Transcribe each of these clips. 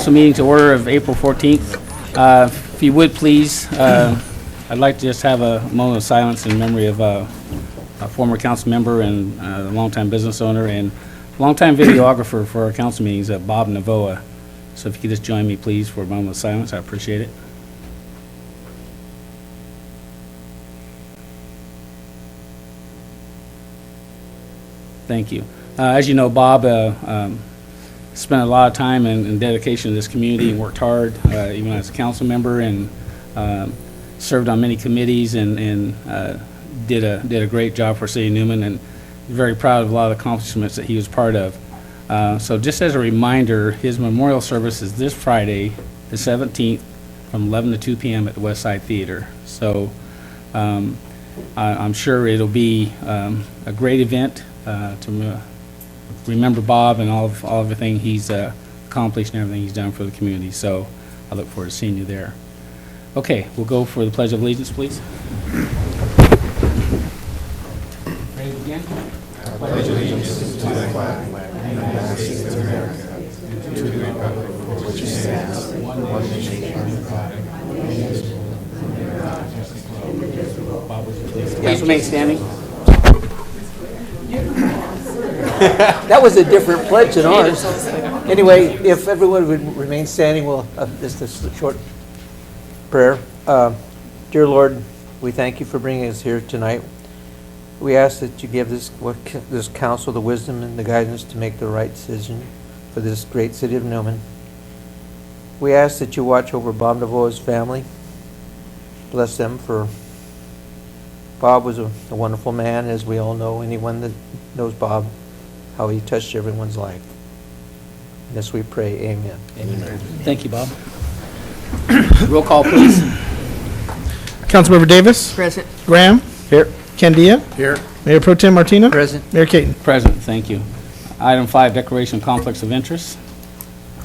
council meeting to order of April 14th. If you would, please, I'd like to just have a moment of silence in memory of a former council member and a longtime business owner and longtime videographer for our council meetings, Bob Navoa. So if you could just join me, please, for a moment of silence, I appreciate it. Thank you. As you know, Bob spent a lot of time and dedication to this community and worked hard, even as a council member, and served on many committees and did a great job for City of Newman, and very proud of a lot of accomplishments that he was part of. So just as a reminder, his memorial service is this Friday, the 17th, from 11 to 2 p.m. at the West Side Theater. So I'm sure it'll be a great event to remember Bob and all of everything he's accomplished and everything he's done for the community. So I look forward to seeing you there. Okay, we'll go for the Pledge of Allegiance, please. Ready to begin? I pledge allegiance to the flag of the United States of America, and to the republic for which it stands, one nation under God, indivisible, Please remain standing. That was a different pledge than ours. Anyway, if everyone would remain standing, we'll just a short prayer. Dear Lord, we thank you for bringing us here tonight. We ask that you give this council the wisdom and the guidance to make the right decision for this great city of Newman. We ask that you watch over Bob Navoa's family. Bless them, for Bob was a wonderful man, as we all know. Anyone that knows Bob, how he touched everyone's life. Yes, we pray. Amen. Amen. Thank you, Bob. Roll call, please. Councilmember Davis. Present. Graham. Here. Candia. Here. Mayor Pro Tem Martina. Present. Mayor Caton. Present, thank you. Item 5, declaration of conflicts of interest.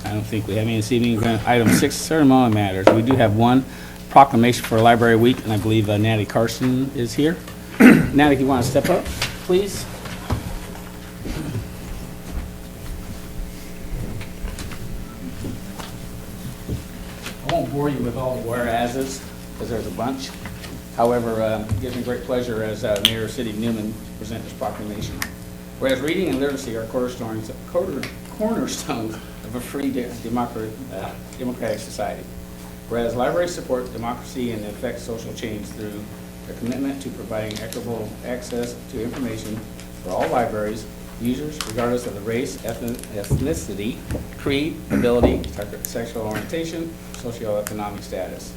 I don't think we have any this evening. Item 6, ceremonial matters. We do have one proclamation for Library Week, and I believe Natalie Carson is here. Natalie, if you want to step up, please. I won't bore you with all the whereases, because there's a bunch. However, it gives me great pleasure as Mayor of the City of Newman to present this proclamation. Whereas reading and literacy are cornerstones of a free democratic society. Whereas libraries support democracy and affect social change through a commitment to providing equitable access to information for all libraries users, regardless of the race, ethnicity, creed, ability, sexual orientation, socioeconomic status.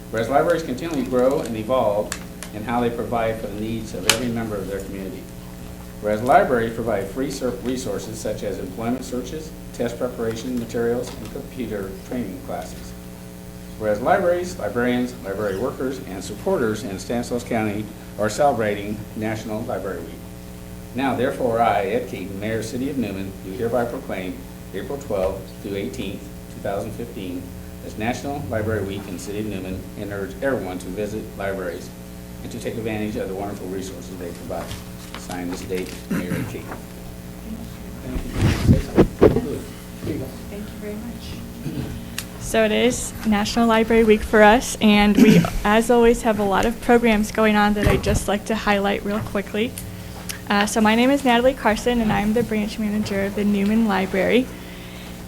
Whereas libraries continually grow and evolve in how they provide for the needs of every member of their community. Whereas libraries provide free resources such as employment searches, test preparation materials, and computer training classes. Whereas libraries, librarians, library workers, and supporters in Stanislaus County are celebrating National Library Week. Now, therefore, I, Ed Keaton, Mayor of the City of Newman, do hereby proclaim April 12th through 18th, 2015, as National Library Week in the City of Newman, and urge everyone to visit libraries and to take advantage of the wonderful resources they provide. Sign this date, Mayor Ed Keaton. Thank you. Thank you very much. So it is National Library Week for us, and we, as always, have a lot of programs going on that I'd just like to highlight real quickly. So my name is Natalie Carson, and I'm the branch manager of the Newman Library,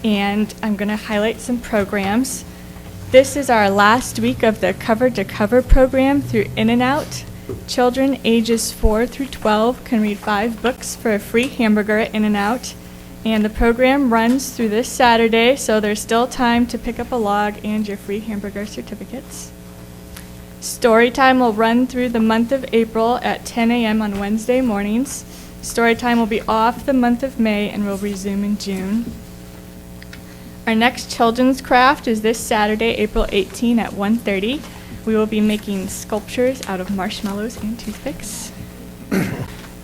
and I'm going to highlight some programs. This is our last week of the Cover to Cover program through In-N-Out. Children ages 4 through 12 can read 5 books for a free hamburger at In-N-Out. And the program runs through this Saturday, so there's still time to pick up a log and your free hamburger certificates. Storytime will run through the month of April at 10 a.m. on Wednesday mornings. Storytime will be off the month of May and will resume in June. Our next children's craft is this Saturday, April 18 at 1:30. We will be making sculptures out of marshmallows and toothpicks.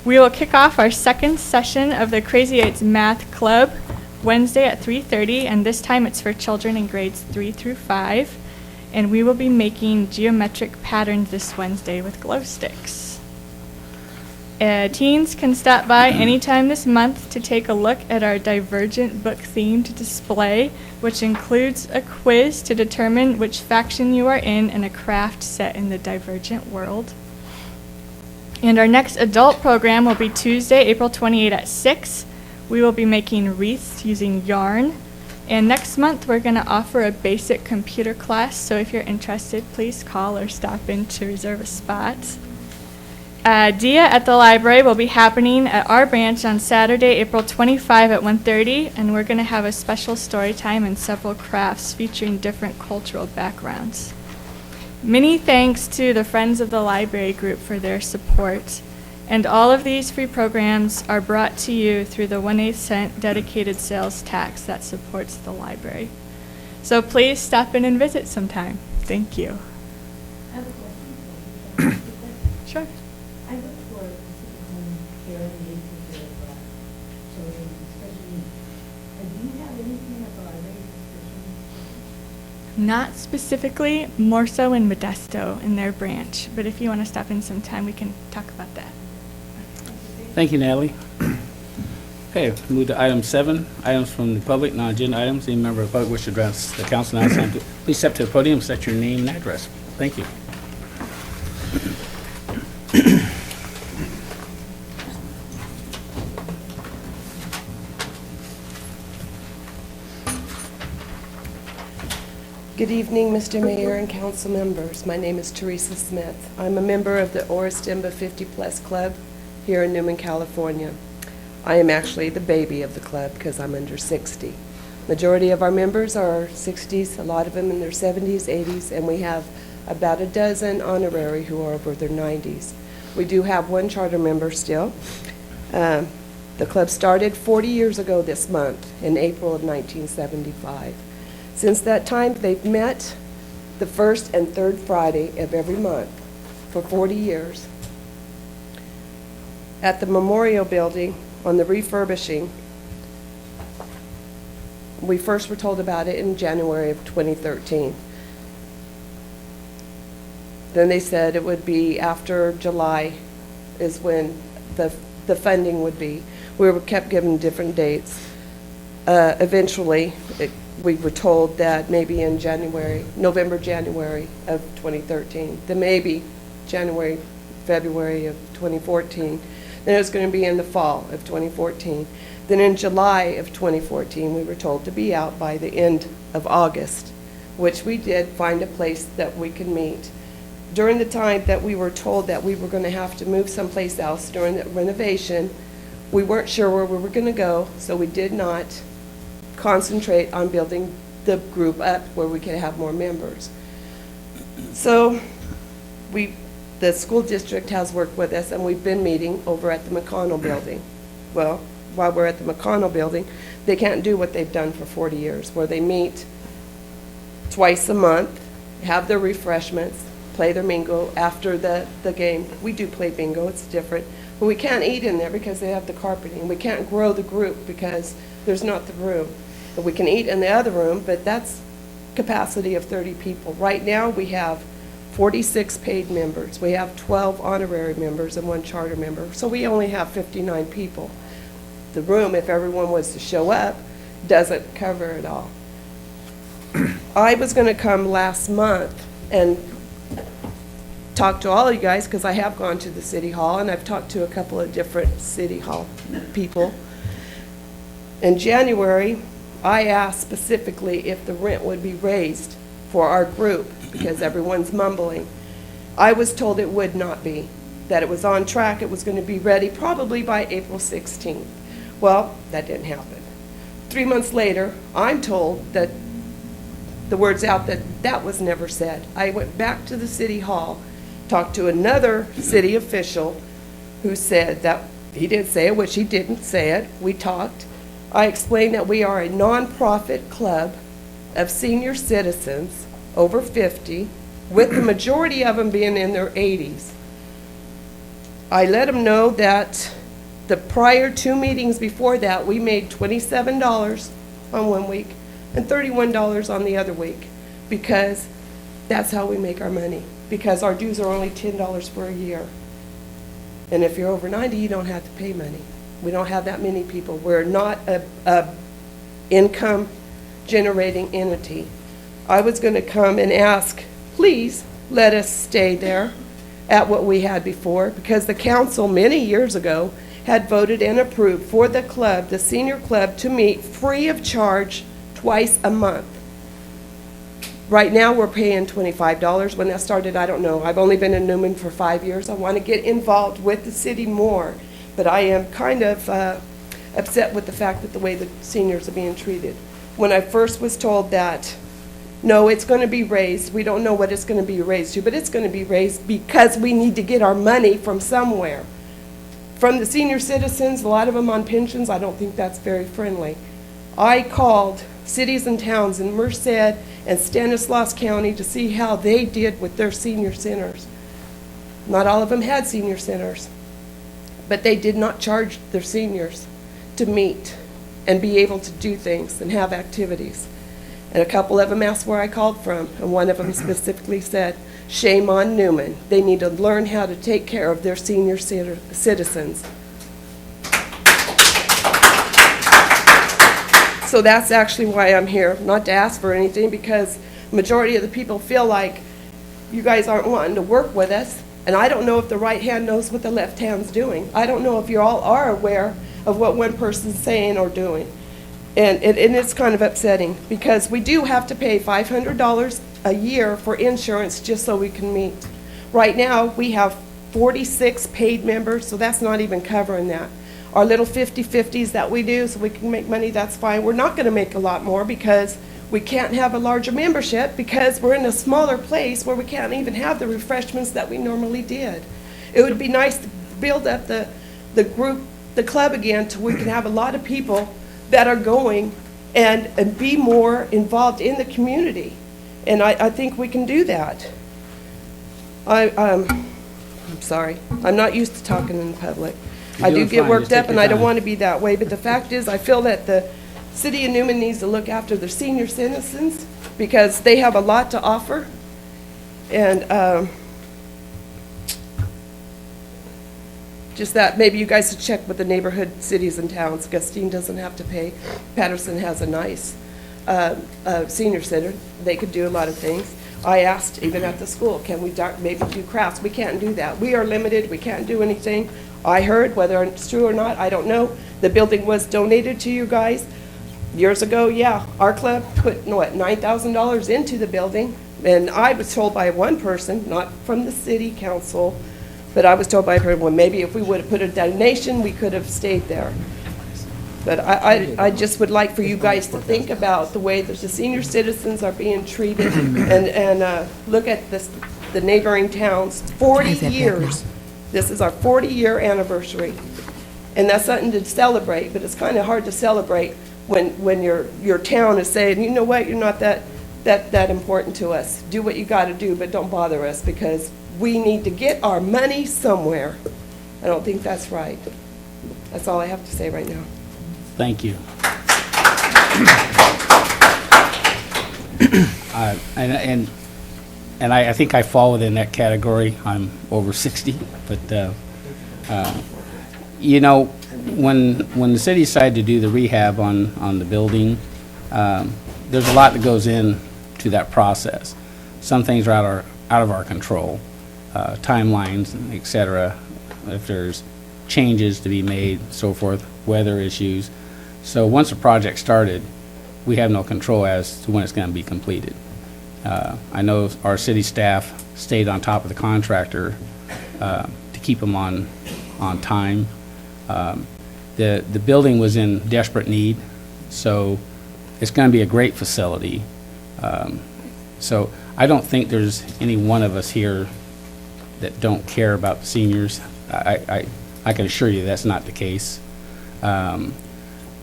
We will kick off our second session of the Crazy Eights Math Club Wednesday at 3:30, and this time it's for children in grades 3 through 5. And we will be making geometric patterns this Wednesday with glow sticks. Teens can stop by anytime this month to take a look at our Divergent book-themed display, which includes a quiz to determine which faction you are in and a craft set in the Divergent world. And our next adult program will be Tuesday, April 28 at 6. We will be making wreaths using yarn. And next month, we're going to offer a basic computer class, so if you're interested, please call or stop in to reserve a spot. DIA at the library will be happening at our branch on Saturday, April 25 at 1:30, and we're going to have a special story time and several crafts featuring different cultural backgrounds. Many thanks to the Friends of the Library group for their support. And all of these free programs are brought to you through the 1/8 cent dedicated sales tax that supports the library. So please stop in and visit sometime. Thank you. I have a question. Sure. I look for Pacific Home care and the ages of children, especially needs. Do you have anything at the library for Not specifically, more so in Modesto in their branch. But if you want to stop in sometime, we can talk about that. Thank you, Natalie. Okay, move to item 7, items from the public, non-agenda items. Any member of the public wish to address the council now, please step to the podium, state your name and address. Thank you. Good evening, Mr. Mayor and council members. My name is Teresa Smith. I'm a member of the Oris Demba 50 Plus Club here in Newman, California. I am actually the baby of the club because I'm under 60. Majority of our members are 60s, a lot of them in their 70s, 80s, and we have about a dozen honorary who are over their 90s. We do have one charter member still. The club started 40 years ago this month, in April of 1975. Since that time, they've met the first and third Friday of every month for 40 years. At the Memorial Building, on the refurbishing, we first were told about it in January of 2013. Then they said it would be after July is when the funding would be. We were kept given different dates. Eventually, we were told that maybe in November, January of 2013, then maybe January, February of 2014. Then it was going to be in the fall of 2014. Then in July of 2014, we were told to be out by the end of August, which we did find a place that we could meet. During the time that we were told that we were going to have to move someplace else during the renovation, we weren't sure where we were going to go, so we did not concentrate on building the group up where we could have more members. So the school district has worked with us, and we've been meeting over at the McConnell building. Well, while we're at the McConnell building, they can't do what they've done for 40 years, where they meet twice a month, have their refreshments, play their bingo after the game. We do play bingo, it's different. But we can't eat in there because they have the carpeting. We can't grow the group because there's not the room. But we can eat in the other room, but that's capacity of 30 people. Right now, we have 46 paid members. We have 12 honorary members and 1 charter member. So we only have 59 people. The room, if everyone was to show up, doesn't cover it all. I was going to come last month and talk to all of you guys because I have gone to the city hall and I've talked to a couple of different city hall people. In January, I asked specifically if the rent would be raised for our group because everyone's mumbling. I was told it would not be, that it was on track, it was going to be ready probably by April 16th. Well, that didn't happen. 3 months later, I'm told that the word's out that that was never said. I went back to the city hall, talked to another city official who said that he didn't say it, which he didn't say it. We talked. I explained that we are a nonprofit club of senior citizens over 50, with the majority of them being in their 80s. I let them know that the prior 2 meetings before that, we made $27 on 1 week and $31 on the other week because that's how we make our money, because our dues are only $10 for a year. And if you're over 90, you don't have to pay money. We don't have that many people. We're not a income-generating entity. I was going to come and ask, please let us stay there at what we had before, because the council many years ago had voted and approved for the club, the senior club, to meet free of charge twice a month. Right now, we're paying $25. When that started, I don't know. I've only been in Newman for 5 years. I want to get involved with the city more, but I am kind of upset with the fact that the way the seniors are being treated. When I first was told that, no, it's going to be raised, we don't know what it's going to be raised to, but it's going to be raised because we need to get our money from somewhere. From the senior citizens, a lot of them on pensions, I don't think that's very friendly. I called cities and towns in Merced and Stanislaus County to see how they did with their senior centers. Not all of them had senior centers, but they did not charge their seniors to meet and be able to do things and have activities. And a couple of them asked where I called from, and one of them specifically said, shame on Newman. They need to learn how to take care of their senior citizens. So that's actually why I'm here, not to ask for anything, because majority of the people feel like you guys aren't wanting to work with us, and I don't know if the right hand knows what the left hand's doing. I don't know if you all are aware of what one person's saying or doing. And it's kind of upsetting, because we do have to pay $500 a year for insurance just so we can meet. Right now, we have 46 paid members, so that's not even covering that. Our little 50/50s that we do so we can make money, that's fine. We're not going to make a lot more because we can't have a larger membership, because we're in a smaller place where we can't even have the refreshments that we normally did. It would be nice to build up the group, the club again, till we can have a lot of people that are going and be more involved in the community. And I think we can do that. I'm sorry. I'm not used to talking in public. I do doing get fine. worked Just take up, and your I don't time. want to be that way, but the fact is, I feel that the city of Newman needs to look after their senior citizens, because they have a lot to offer. And just that, maybe you guys should check with the neighborhood cities and towns. Gustine doesn't have to pay. Patterson has a nice senior center. They could do a lot of things. I asked, even at the school, can we maybe do crafts? We can't do that. We are limited. We can't do anything. I heard, whether it's true or not, I don't know. The building was donated to you guys years ago. Yeah, our club put, what, $9,000 into the building. And I was told by one person, not from the city council, but I was told by her, well, maybe if we would have put a donation, we could have stayed there. But I just would like for you guys to think about the way that the senior citizens are being treated, and look at the neighboring towns. 40 years. This is our 40-year anniversary. And that's something to celebrate, but it's kind of hard to celebrate when your town is saying, you know what, you're not that important to us. Do what you got to do, but don't bother us, because we need to get our money somewhere. I don't think that's right. That's all I have to say right now. Thank you. And I think I fall within that category. I'm over 60, but you know, when the city decided to do the rehab on the building, there's a lot that goes into that process. Some things are out of our control, timelines, et cetera. If there's changes to be made, so forth, weather issues. So once a project started, we have no control as to when it's going to be completed. I know our city staff stayed on top of the contractor to keep them on time. The building was in desperate need, so it's going to be a great facility. So I don't think there's any one of us here that don't care about the seniors. I can assure you that's not the case.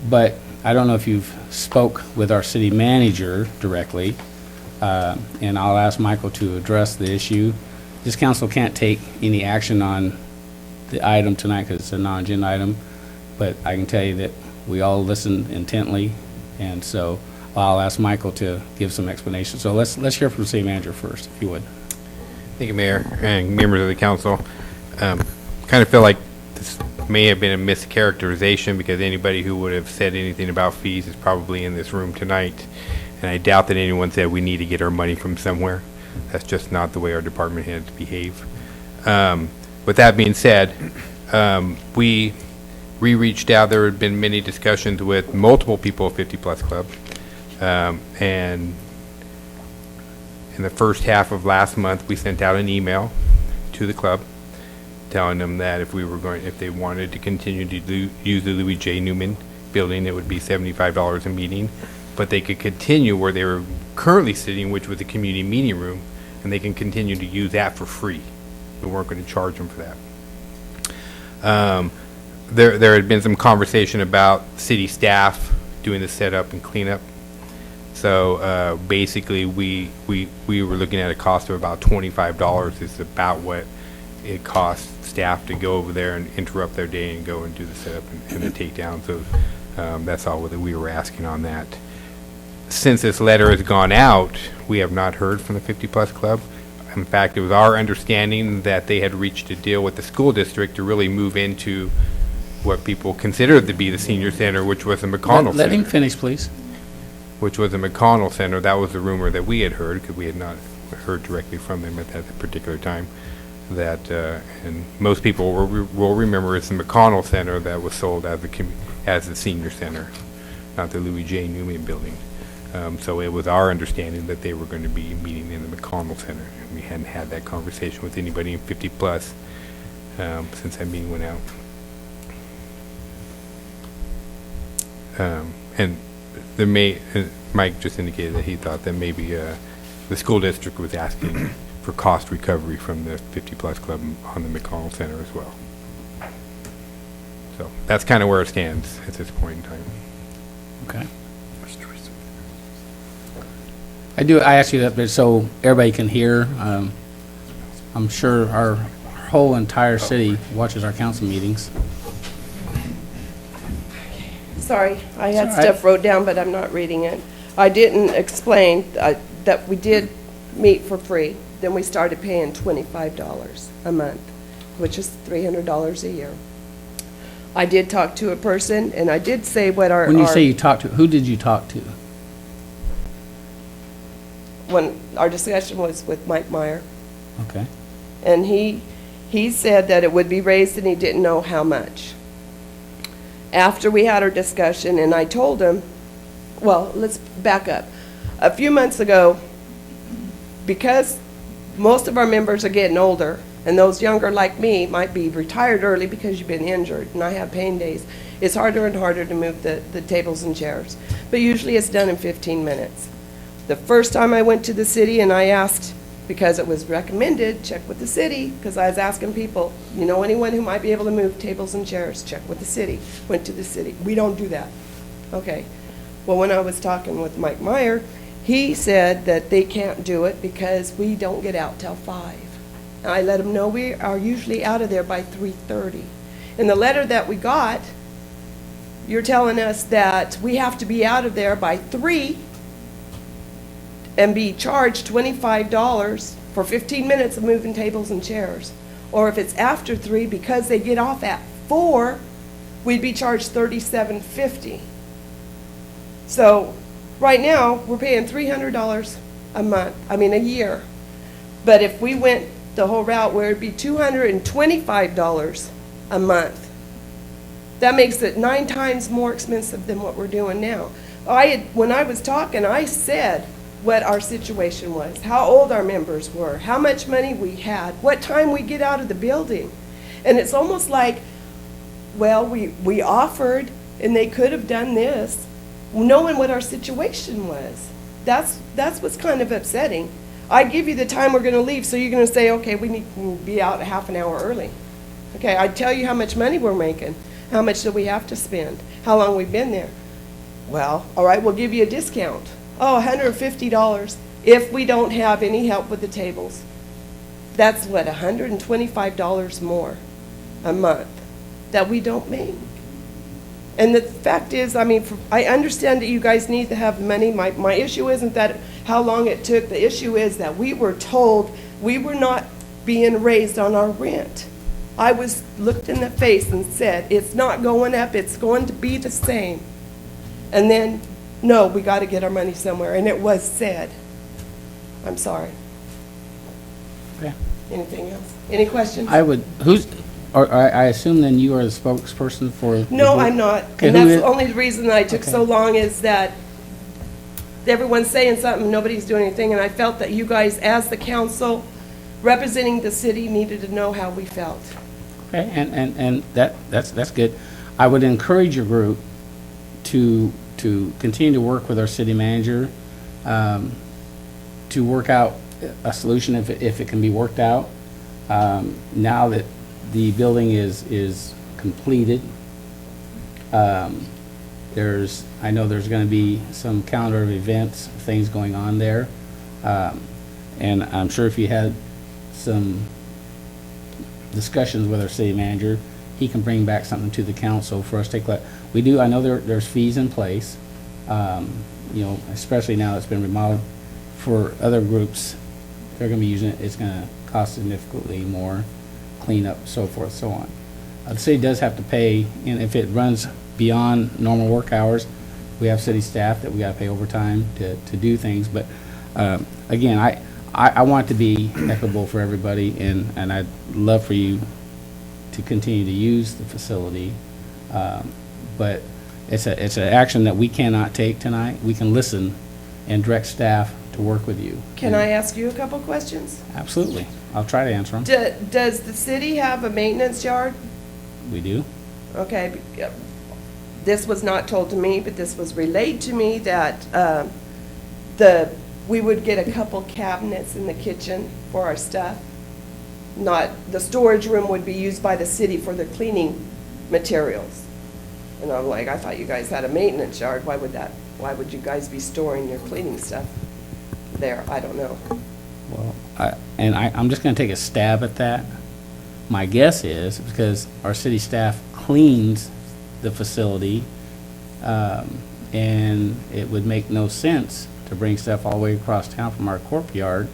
But I don't know if you've spoke with our city manager directly, and I'll ask Michael to address the issue. This council can't take any action on the item tonight because it's a non-agenda item, but I can tell you that we all listened intently, and so I'll ask Michael to give some explanation. So let's hear from the city manager first, if you would. Thank you, Mayor, and members of the council. kind of feel like this may have been a mischaracterization, because anybody who would have said anything about fees is probably in this room tonight. And I doubt that anyone said we need to get our money from somewhere. That's just not the way our department heads behave. With that being said, we reached out. There had been many discussions with multiple people at 50 Plus Club. And in the first half of last month, we sent out an email to the club telling them that if they wanted to continue to use the Louis J. Newman building, it would be $75 a meeting, but they could continue where they were currently sitting, which was the community meeting room, and they can continue to use that for free. We weren't going to charge them for that. There had been some conversation about city staff doing the setup and cleanup. So basically, we were looking at a cost of about $25 is about what it costs staff to go over there and interrupt their day and go and do the setup and the takedown. So that's all that we were asking on that. Since this letter has gone out, we have not heard from the 50 Plus Club. In fact, it was our understanding that they had reached a deal with the school district to really move into what people considered to be the senior center, which was the McConnell Center. Let him finish, please. Which was the McConnell Center. That was the rumor that we had heard, because we had not heard directly from them at that particular time. That and most people will remember it's the McConnell Center that was sold as the senior center, not the Louis J. Newman building. So it was our understanding that they were going to be meeting in the McConnell Center. And we hadn't had that conversation with anybody in 50 Plus since that meeting went out. And there Mike just indicated that he thought that maybe the school district was asking for cost recovery from the 50 Plus Club on the McConnell Center as well. So that's kind of where it stands at this point in time. Okay. I asked you that bit so everybody can hear. I'm sure our whole entire city watches our council meetings. Sorry, I had It's all right. stuff wrote down, but I'm not reading it. I didn't explain that we did meet for free. Then we started paying $25 a month, which is $300 a year. I did talk to a person, and I did say what our... When you say you talked to, who did you talk to? When our discussion was with Mike Meyer, Okay. and he said that it would be raised, and he didn't know how much. After we had our discussion, and I told him, well, let's back up. A few months ago, because most of our members are getting older, and those younger like me might be retired early because you've been injured, and I have pain days, it's harder and harder to move the tables and chairs. But usually it's done in 15 minutes. The first time I went to the city and I asked, because it was recommended, check with the city, because I was asking people, you know anyone who might be able to move tables and chairs, check with the city. Went to the city. We don't do that. Okay. Well, when I was talking with Mike Meyer, he said that they can't do it because we don't get out till 5. And I let him know we are usually out of there by 3:30. In the letter that we got, you're telling us that we have to be out of there by 3 and be charged $25 for 15 minutes of moving tables and chairs. Or if it's after 3, because they get off at 4, we'd be charged $37.50. So right now, we're paying $300 a year. But if we went the whole route, where it'd be $225 a month, that makes it 9 times more expensive than what we're doing now. When I was talking, I said what our situation was, how old our members were, how much money we had, what time we get out of the building. And it's almost like, well, we offered, and they could have done this, knowing what our situation was. That's what's kind of upsetting. I give you the time we're going to leave, so you're going to say, okay, we need to be out a half an hour early. Okay, I tell you how much money we're making, how much do we have to spend, how long we've been there. Well, all right, we'll give you a discount. Oh, $150 if we don't have any help with the tables. That's what, $125 more a month that we don't make. And the fact is, I mean, I understand that you guys need to have money. My issue isn't that how long it took. The issue is that we were told we were not being raised on our rent. I was looked in the face and said, it's not going up, it's going to be the same. And then, no, we got to get our money somewhere, and it was said. I'm sorry. Okay. Anything else? Any questions? I assume then you are the spokesperson for? the No, group? I'm not. Okay, And who that's is- the only reason that I took so Okay. long is that everyone's saying something, nobody's doing anything, and I felt that you guys, as the council representing the city, needed to know how we felt. Okay, and that's good. I would encourage your group to continue to work with our city manager, to work out a solution if it can be worked out. Now that the building is completed, I know there's gonna be some calendar of events, things going on there. And I'm sure if you had some discussions with our city manager, he can bring back something to the council for us to take a look. I know there's fees in place, especially now it's been remodeled. For other groups, they're gonna be using it, it's gonna cost significantly more, cleanup, so forth, so on. The city does have to pay, and if it runs beyond normal work hours, we have city staff that we gotta pay overtime to do things, but, again, I want it to be equitable for everybody, and I'd love for you to continue to use the facility. But it's an action that we cannot take tonight. We can listen and direct staff to work with you. Can I ask you a couple questions? Absolutely. I'll try to answer them. Does the city have a maintenance yard? We do. Okay, this was not told to me, but this was relayed to me that we would get a couple cabinets in the kitchen for our stuff. Not, the storage room would be used by the city for the cleaning materials. And I'm like, I thought you guys had a maintenance yard. Why would you guys be storing your cleaning stuff there? I don't know. Well, I'm just going to take a stab at that. My guess is because our city staff cleans the facility, and it would make no sense to bring stuff all the way across town from our courtyard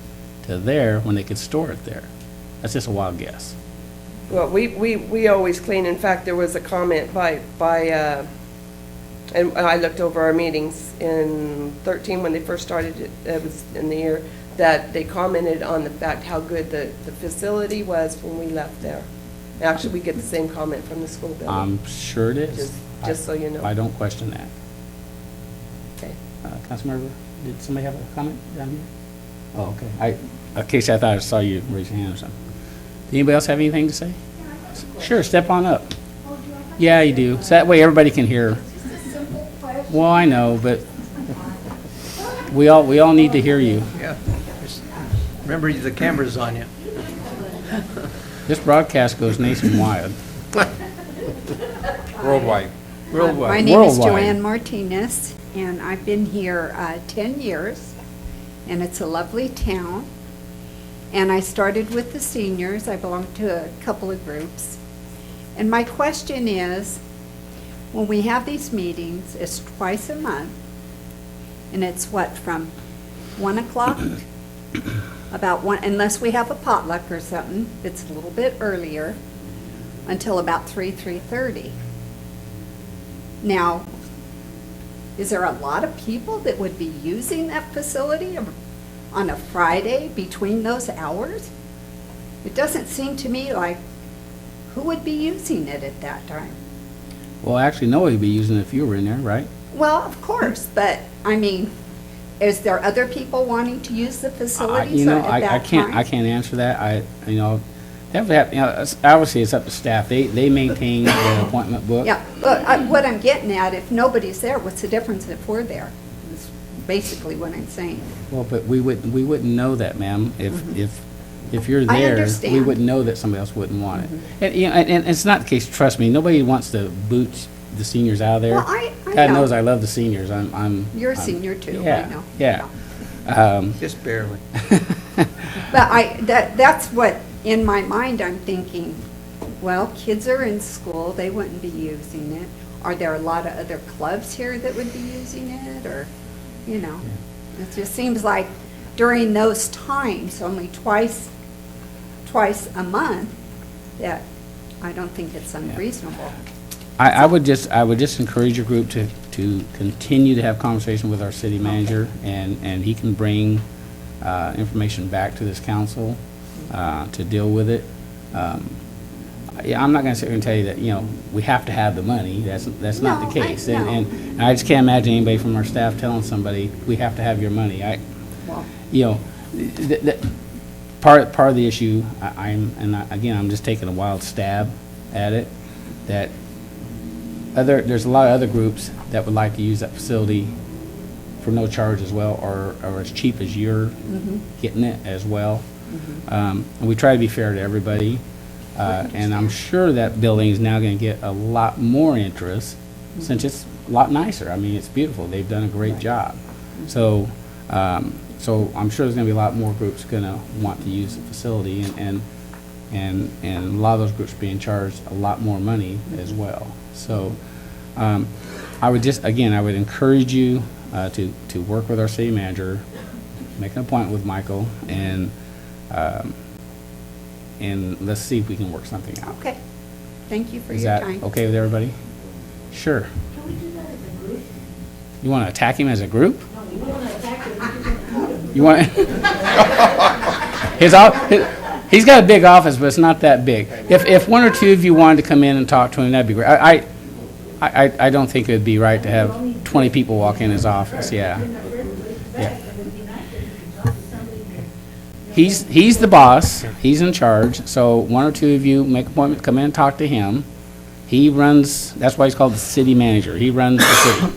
to there when they could store it there. That's just a wild guess. Well, we always clean. In fact, there was a comment by and I looked over our meetings in 13 when they first started, it was in the year, that they commented on the fact how good the facility was when we left there. Actually, we get the same comment from the school building. I'm sure it is. Just so you know. I don't question that. Okay. Councilmember, did somebody have a comment down here? Oh, okay. Casey, I thought I saw you raise your hand or something. Anybody else have anything to say? Sure, step on up. Yeah, you do. So that way everybody can hear. Well, I know, but we all need to hear you. Yeah. Just remember, the camera's on you. This broadcast goes nationwide. Worldwide. My name is Worldwide. Joanne Martinez, and I've been here 10 years, and it's a lovely town. And I started with the seniors. I belong to a couple of groups. And my question is, when we have these meetings, it's twice a month, and it's what, from 1 o'clock? About 1, unless we have a potluck or something, it's a little bit earlier, until about 3:30. Now, is there a lot of people that would be using that facility on a Friday between those hours? It doesn't seem to me like, who would be using it at that time? Well, actually, nobody would be using it if you were in there, right? Well, of course, but, I mean, is there other people wanting to use the facilities at that time? I can't answer that. Obviously, it's up to staff. They maintain the appointment book. Yeah, but what I'm getting at, if nobody's there, what's the difference if we're there? Is basically what I'm saying. Well, but we wouldn't know that, ma'am. If you're I there, we understand. wouldn't know that somebody else wouldn't want it. And it's not the case, trust me, nobody wants to boot the seniors out of there. Well, I God know. knows I love the seniors. You're a senior too, I Yeah, know. yeah. Just barely. But that's what, in my mind, I'm thinking, well, kids are in school, they wouldn't be using it. Are there a lot of other clubs here that would be using it, or, it just seems like during those times, only twice a month, that I don't think it's unreasonable. I would just encourage your group to continue to have conversation with our city manager, and he can bring information back to this council to deal with it. Yeah, I'm not gonna sit here and tell you that, we have to have the money. That's not the No, case. no. And I just can't imagine anybody from our staff telling somebody, we have to have your money. Well, Part of the issue, I'm just taking a wild stab at it, that there's a lot of other groups that would like to use that facility for no charge as well, or as cheap as you're getting it as well. And we try to be fair to everybody. And I'm sure that building is now going to get a lot more interest since it's a lot nicer. I mean, it's beautiful. They've done a great job. So I'm sure there's going to be a lot more groups going to want to use the facility, and a lot of those groups are being charged a lot more money as well. So I would encourage you to work with our city manager, make an appointment with Michael, and let's see if we can work something out. okay. Thank you for Is your that time. okay with everybody? Sure. Can we do that as a group? You want to attack him as a group? No, we don't want to attack him, we just want to shoot him. You want he's got a big office, but it's not that big. If one or two of you wanted to come in and talk to him, that'd be great. I don't think it'd be right to have 20 people walk in his office. Yeah. He's the boss. He's in charge. So one or two of you make an appointment, come in and talk to him. He runs. That's why he's called the city manager. He runs the city.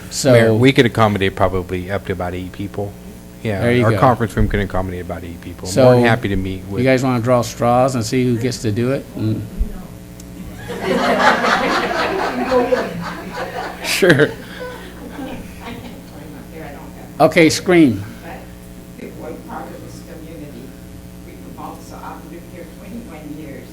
So Mayor, we could accommodate probably up to about 8 people. Yeah, There you our go. conference room can accommodate about 8 people. So, More than happy to meet with. you guys want to draw straws and see who gets to do it? Sure. Okay, scream. It was part of this community. We've also, I've lived here 21 years.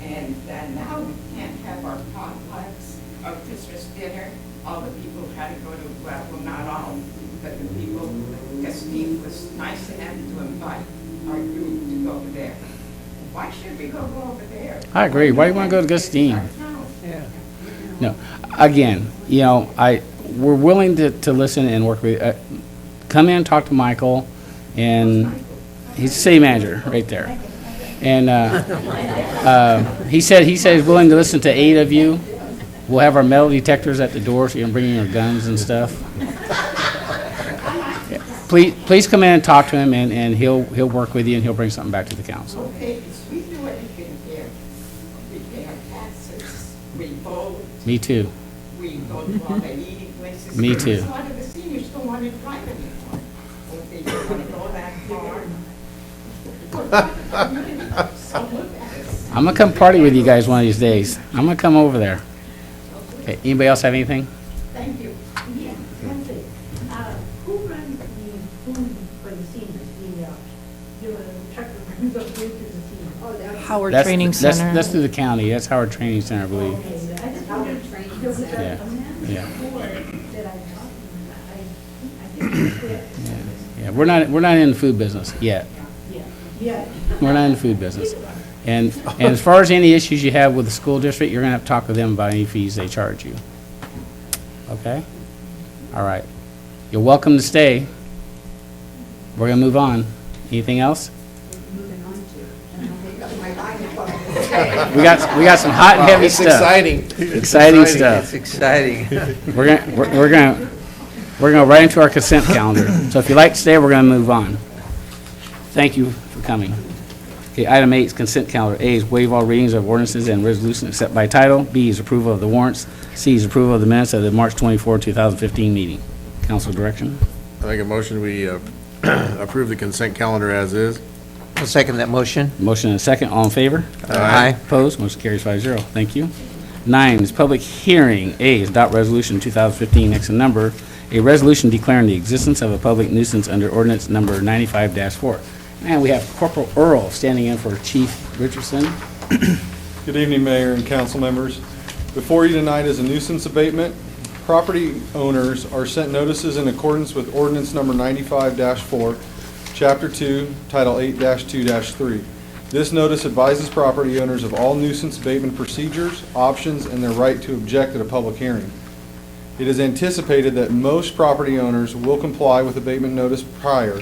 And now we can't have our potlucks, our Christmas dinner. All the people had to go to, well, not all, but the people, because Steve was nice enough to invite our group to go over there. Why should we go over there? I agree. Why do you want to go to Gustine? Yeah. No, again, we're willing to listen and work with, come in, talk to Michael, and he's the city manager right there. And he said he's willing to listen to 8 of you. We'll have our metal detectors at the door, so you can bring in your guns and stuff. Yeah. Please come in and talk to him, and he'll work with you, and he'll bring something back to the council. Okay, because we do everything here. We pay our taxes, we vote, Me too. we go to all the eating places. Me too. A lot of the seniors don't want to drive anymore. Or they don't want to go that far. So look at us. I'm gonna come party with you guys one of these days. I'm gonna come over there. Okay, anybody else have anything? Thank you. Yeah, one thing. Who runs the food for the seniors, the truck that brings up food to the seniors? Oh, that's. Howard That's- Training that's- Center. That's through the county. That's Howard Training Center, I believe. Okay, I just wanted, there was a Yeah, man yeah. before that I talked to, I think he quit. Yeah, we're not in the food business yet. Yeah. We're not in the food business. And as far as any issues you have with the school district, you're gonna have to talk with them about any fees they charge you. Okay? All right. You're welcome to stay. We're gonna move on. Anything else? We got some hot and heavy It's stuff. exciting. Exciting stuff. It's exciting. We're gonna go right into our consent calendar. So if you'd like to stay, we're gonna move on. Thank you for coming. Okay, item 8 is consent calendar. A is waive all readings of ordinances and resolutions except by title. B is approval of the warrants. C is approval of the minutes of the March 24, 2015 meeting. Council direction. I make a motion, we approve the consent calendar as is. I'll second that motion. Motion and a second. All in favor? Aye. Opposed? Motion carries 5-0. Thank you. 9 is public hearing. A is adopt resolution 2015, next in number, a resolution declaring the existence of a public nuisance under ordinance number 95-4. And we have Corporal Earl standing in for Chief Richardson. Good evening, Mayor and council members. Before you tonight is a nuisance abatement. Property owners are sent notices in accordance with ordinance number 95-4, Chapter 2, Title 8-2-3. This notice advises property owners of all nuisance abatement procedures, options, and their right to object at a public hearing. It is anticipated that most property owners will comply with abatement notice prior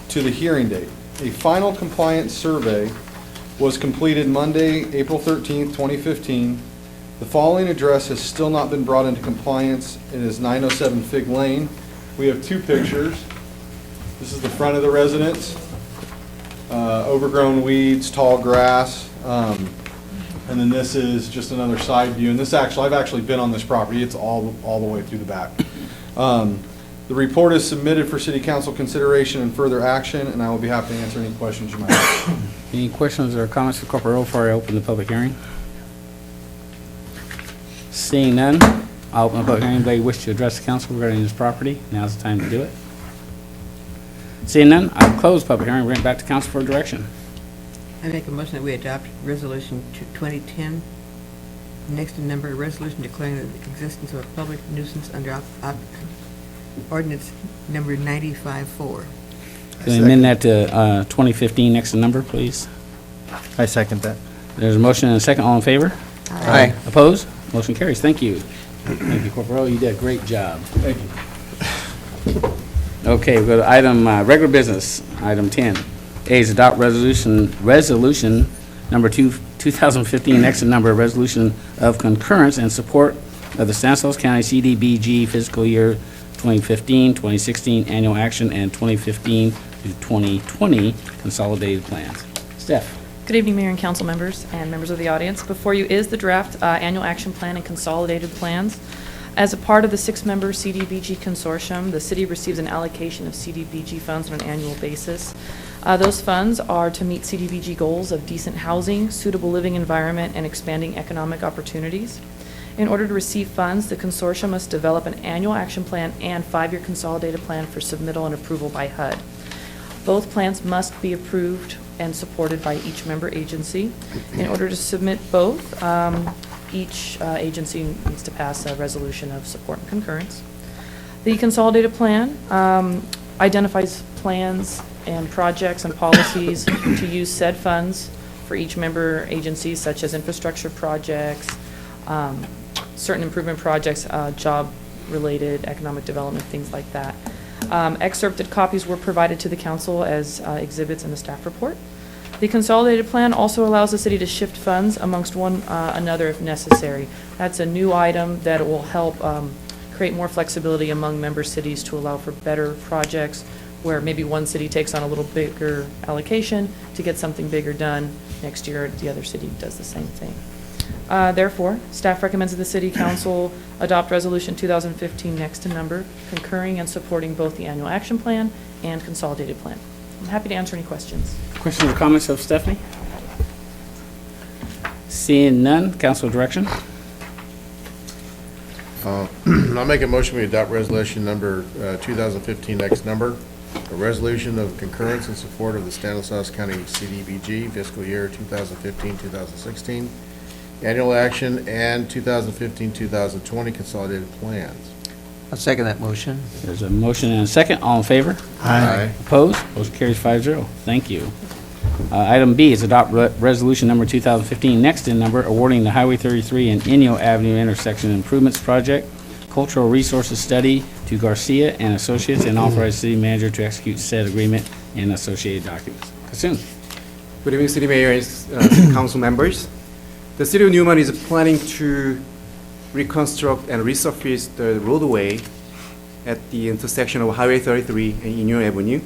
to the hearing date. A final compliance survey was completed Monday, April 13th, 2015. The following address has still not been brought into compliance. It is 907 Fig Lane. We have two pictures. This is the front of the residence. Overgrown weeds, tall grass. And then this is just another side view. And this I've actually been on this property. It's all the way through the back. The report is submitted for City Council consideration and further action, and I will be happy to answer any questions you might have. Any questions or comments for Corporal Earl before I open the public hearing? Seeing none, I'll open the public hearing. Anybody wish to address the council regarding this property? Now's the time to do it. Seeing none, I'll close the public hearing, bring it back to council for direction. I make a motion that we adopt Resolution 2010, next in number, a resolution declaring the existence of a public nuisance under ordinance number 95-4. Can we amend that to 2015 next in number, please? I second that. There's a motion and a second. All in favor? Aye. Opposed? Motion carries. Thank you. Thank you, Corporal Earl. You did a great job. Thank you. Okay, we go to item, regular business, item 10. A is adopt resolution number 2015, next in number, resolution of concurrence and support of the Stanislaus County CDBG fiscal year 2015, 2016 annual action and 2015 to 2020 consolidated plans. Steph. Good evening, Mayor and council members and members of the audience. Before you is the draft annual action plan and consolidated plans. As a part of the 6-member CDBG consortium, the city receives an allocation of CDBG funds on an annual basis. Those funds are to meet CDBG goals of decent housing, suitable living environment, and expanding economic opportunities. In order to receive funds, the consortium must develop an annual action plan and 5-year consolidated plan for submittal and approval by HUD. Both plans must be approved and supported by each member agency. In order to submit both, each agency needs to pass a resolution of support and concurrence. The consolidated plan identifies plans and projects and policies to use said funds for each member agency, such as infrastructure projects, certain improvement projects, job-related economic development, things like that. Excerpted copies were provided to the council as exhibits in the staff report. The consolidated plan also allows the city to shift funds amongst one another if necessary. That's a new item that will help create more flexibility among member cities to allow for better projects where maybe one city takes on a little bigger allocation to get something bigger done. Next year, the other city does the same thing. Therefore, staff recommends that the City Council adopt Resolution 2015 next to number, concurring and supporting both the annual action plan and consolidated plan. I'm happy to answer any questions. Questions or comments of Stephanie? Seeing none, council direction. I'll make a motion we adopt resolution number 2015 next number, a resolution of concurrence in support of the Stanislaus County CDBG fiscal year 2015-2016 annual action and 2015-2020 consolidated plans. I'll second that motion. There's a motion and a second. All in favor? Aye. Opposed? Motion carries 5-0. Thank you. Item B is adopt resolution number 2015 next in number, awarding the Highway 33 and Inyo Avenue intersection improvements project cultural resources study to Garcia and Associates and authorize city manager to execute said agreement and associated documents. Kassoon. Good evening, City Mayor and City Council members. The City of Newman is planning to reconstruct and resurface the roadway at the intersection of Highway 33 and Inyo Avenue.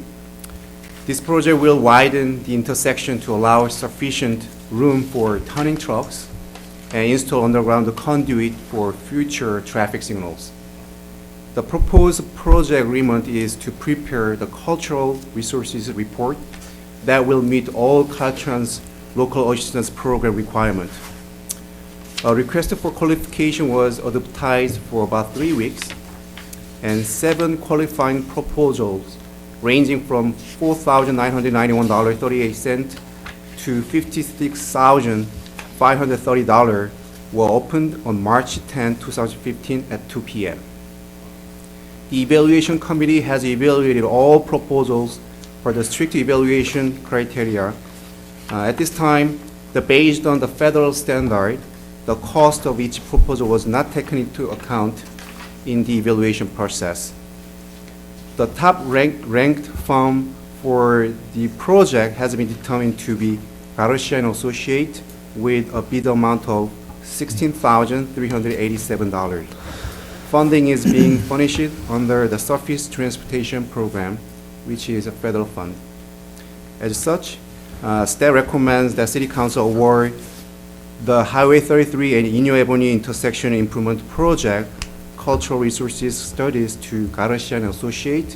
This project will widen the intersection to allow sufficient room for turning trucks and install underground conduit for future traffic signals. The proposed project agreement is to prepare the cultural resources report that will meet all Caltrans local assistance program requirements. A request for qualification was advertised for about 3 weeks, and 7 qualifying proposals ranging from $4,991.38 to $56,530 were opened on March 10, 2015 at 2 p.m. The evaluation committee has evaluated all proposals for the strict evaluation criteria At this time, based on the federal standard, the cost of each proposal was not taken into account in the evaluation process. The top ranked firm for the project has been determined to be Garcia and Associate with a bid amount of $16,387. Funding is being furnished under the Surface Transportation Program, which is a federal fund. As such, staff recommends that City Council award the Highway 33 and Inyo Avenue intersection improvement project cultural resources studies to Garcia and Associate,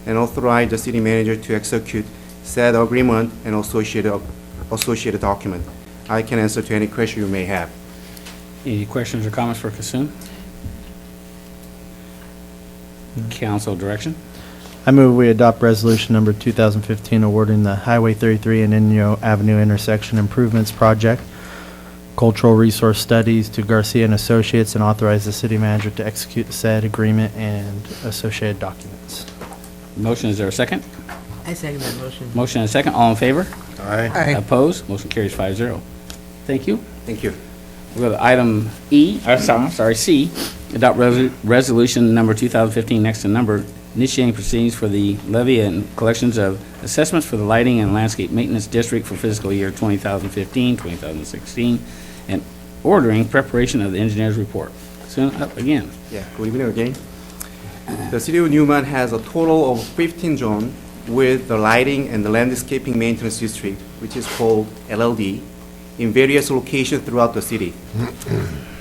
and authorize the city manager to execute said agreement and associated document. I can answer to any question you may have. Any questions or comments for Kasum? Council direction? I move we adopt resolution number 2015 awarding the Highway 33 and Inyo Avenue intersection improvements project cultural resource studies to Garcia and Associates, and authorize the city manager to execute the said agreement and associated documents. Motion, is there a second? I second that motion. Motion and a second, all in favor? Aye. Opposed? Motion carries 5-0. Thank you. Thank you. We go to item C, adopt resolution number 2015, next to number, initiating proceedings for the levy and collections of assessments for the lighting and landscape maintenance district for fiscal year 2015, 2016, and ordering preparation of the engineer's report. Soon up again. Yeah, good evening again. The city of Newman has a total of 15 zones with the lighting and the landscaping maintenance district, which is called LLD, in various locations throughout the city.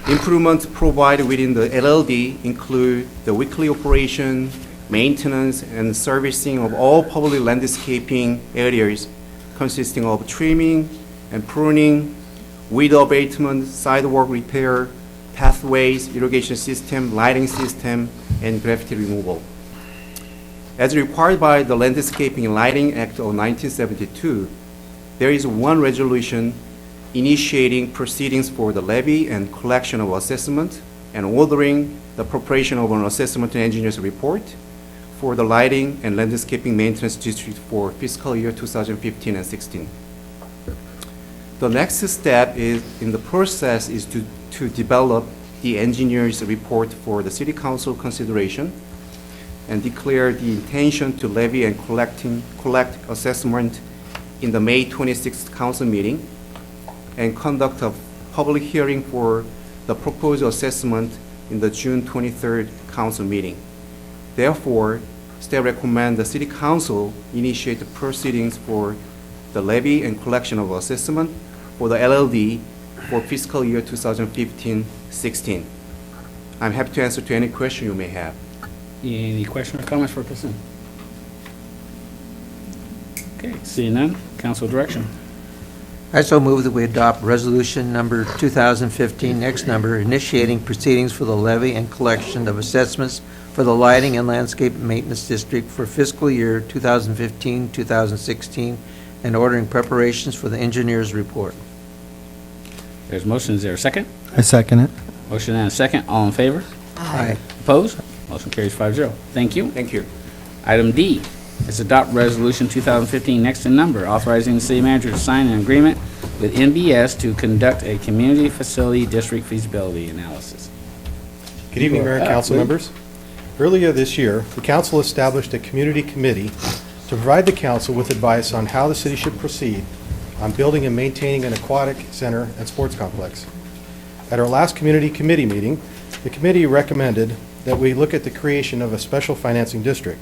Improvements provided within the LLD include the weekly operation, maintenance, and servicing of all public landscaping areas, consisting of trimming and pruning, weed abatement, sidewalk repair, pathways, irrigation system, lighting system, and graffiti removal. As required by the Landscaping and Lighting Act of 1972, there is one resolution initiating proceedings for the levy and collection of assessment and ordering the preparation of an assessment and engineer's report for the lighting and landscaping maintenance district for fiscal year 2015 and 16. The next step in the process is to develop the engineer's report for the city council consideration and declare the intention to levy and collect assessment in the May 26th council meeting, and conduct a public hearing for the proposed assessment in the June 23rd council meeting. Therefore, staff recommend the city council initiate the proceedings for the levy and collection of assessment for the LLD for fiscal year 2015-16. I'm happy to answer to any question you may have. Any questions or comments for Kasum? Okay, seeing none, council direction. I so move that we adopt resolution number 2015, next number, initiating proceedings for the levy and collection of assessments for the lighting and landscape maintenance district for fiscal year 2015, 2016, and ordering preparations for the engineer's report. There's motion, is there a second? I second it. Motion and a second, all in favor? Aye. Opposed? Motion carries 5-0. Thank you. Thank you. Item D is adopt resolution 2015, next in number, authorizing the city manager to sign an agreement with NBS to conduct a community facility district feasibility analysis. Good evening, Mayor and council Lou. members. Earlier this year, the council established a community committee to provide the council with advice on how the city should proceed on building and maintaining an aquatic center and sports complex. At our last community committee meeting, the committee recommended that we look at the creation of a special financing district.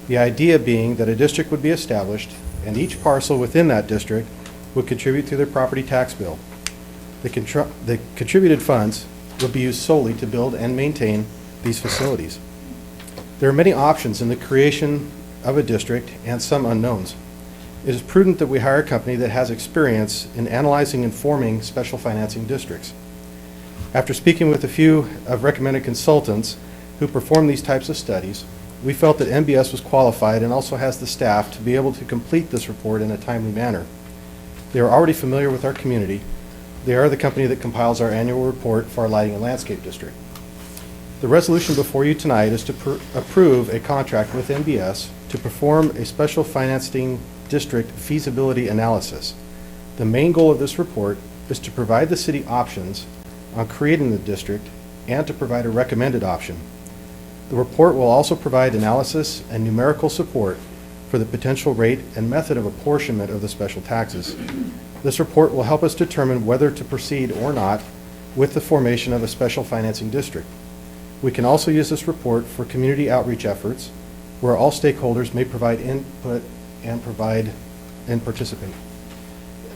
The idea being that a district would be established and each parcel within that district would contribute to their property tax bill. The contributed funds would be used solely to build and maintain these facilities. There are many options in the creation of a district and some unknowns. It is prudent that we hire a company that has experience in analyzing and forming special financing districts. After speaking with a few of recommended consultants who perform these types of studies, we felt that NBS was qualified and also has the staff to be able to complete this report in a timely manner. They are already familiar with our community. They are the company that compiles our annual report for our lighting and landscape district. The resolution before you tonight is to approve a contract with NBS to perform a special financing district feasibility analysis. The main goal of this report is to provide the city options on creating the district and to provide a recommended option. The report will also provide analysis and numerical support for the potential rate and method of apportionment of the special taxes. This report will help us determine whether to proceed or not with the formation of a special financing district. We can also use this report for community outreach efforts where all stakeholders may provide input and participate.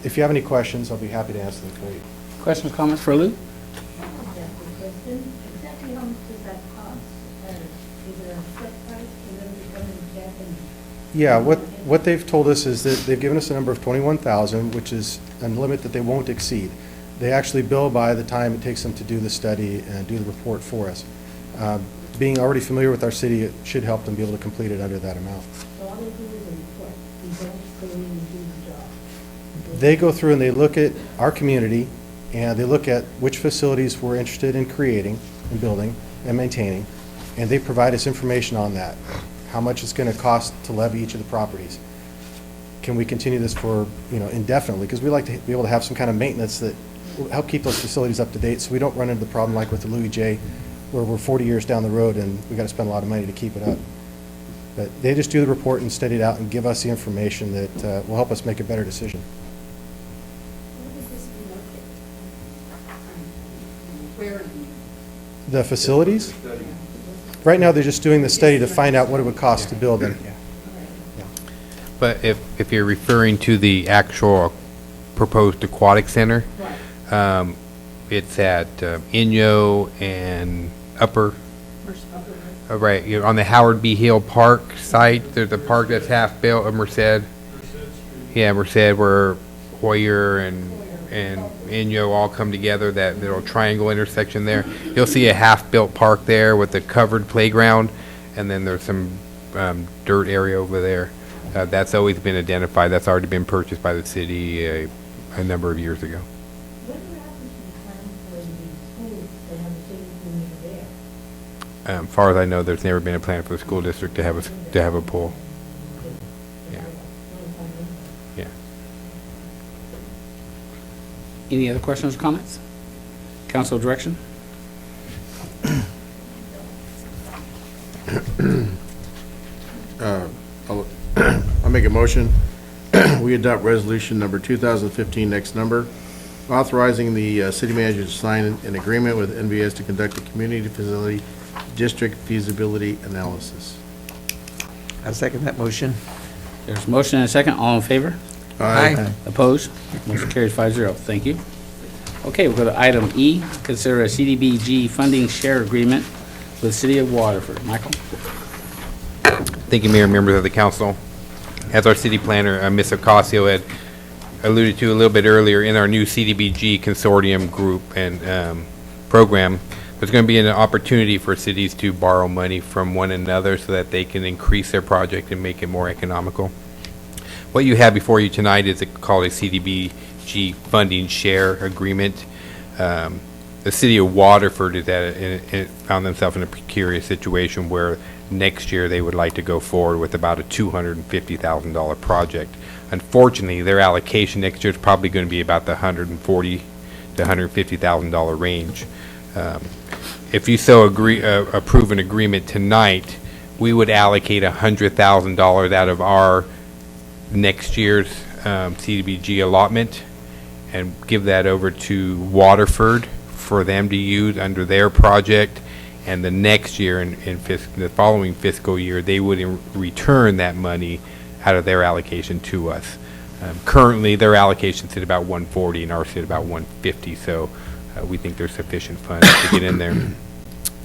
If you have any questions, I'll be happy to answer them for you. Questions, comments for Lou? Exactly how much does that cost? Is it a set price for them to come and check and? Yeah, what they've told us is that they've given us a number of 21,000, which is a limit that they won't exceed. They actually bill by the time it takes them to do the study and do the report for us. Being already familiar with our city, it should help them be able to complete it under that amount. So all they do is a report, you don't go in and do the job. They go through and they look at our community, and they look at which facilities we're interested in creating and building and maintaining, and they provide us information on that. How much it's going to cost to levy each of the properties. Can we continue this for, indefinitely? Because we like to be able to have some kind of maintenance that will help keep those facilities up to date so we don't run into the problem like with the Louis J, where we're 40 years down the road and we got to spend a lot of money to keep it up. But they just do the report and study it out and give us the information that will help us make a better decision. Where? The facilities? Right now, they're just doing the study to find out what it would cost to build them. But if you're referring to the actual proposed aquatic center, it's at Inyo and Upper. Right, you're on the Howard B. Hill Park site. There's a park that's half built, Merced. Yeah, Merced, where Hoyer and Inyo all come together, that little triangle intersection there. You'll see a half-built park there with a covered playground, and then there's some dirt area over there. That's always been identified. That's already been purchased by the city a number of years ago. Whatever happens to the plan for the schools to have a swimming pool near there? As far as I know, there's never been a plan for the school district to have a pool. Yeah. Yeah. Any other questions or comments? Council direction? I'll make a motion. We adopt resolution number 2015, next number, authorizing the city manager to sign an agreement with NVS to conduct a community facility district feasibility analysis. I second that motion. There's a motion and a second. All in favor? Aye. Opposed? Motion carries 5-0. Thank you. Okay, we'll go to item E, consider a CDBG funding share agreement with the City of Waterford. Michael? Thank you, Mayor, members of the council. As our city planner, Ms. Ocasio, had alluded to a little bit earlier, in our new CDBG consortium group and program, there's going to be an opportunity for cities to borrow money from one another so that they can increase their project and make it more economical. What you have before you tonight is called a CDBG funding share agreement. The City of Waterford is found themselves in a precarious situation where next year they would like to go forward with about a $250,000 project. Unfortunately, their allocation next year is probably going to be about the $140,000 to $150,000 range. If you so approve an agreement tonight, we would allocate $100,000 out of our next year's CDBG allotment and give that over to Waterford for them to use under their project. And the next year, in the following fiscal year, they would return that money out of their allocation to us. Currently, their allocation sit about 140 and ours sit about 150, so we think there's sufficient funds to get in there.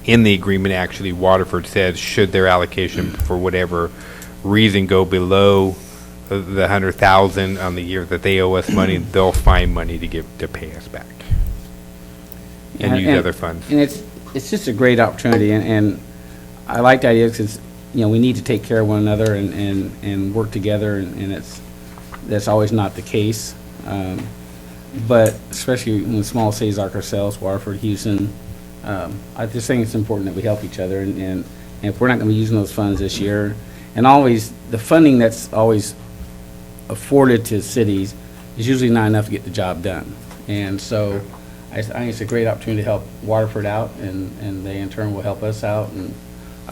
In the agreement, actually, Waterford says should their allocation for whatever reason go below the 100,000 on the year that they owe us money, they'll find money to pay us back and use other funds. And it's just a great opportunity, and I like the idea because, we need to take care of one another and work together, and that's always not the case. But especially in small cities like ourselves, Waterford, Houston, I just think it's important that we help each other, and if we're not going to be using those funds this year, and always, the funding that's always afforded to cities is usually not enough to get the job done. And so I think it's a great opportunity to help Waterford out, and they in turn will help us out. And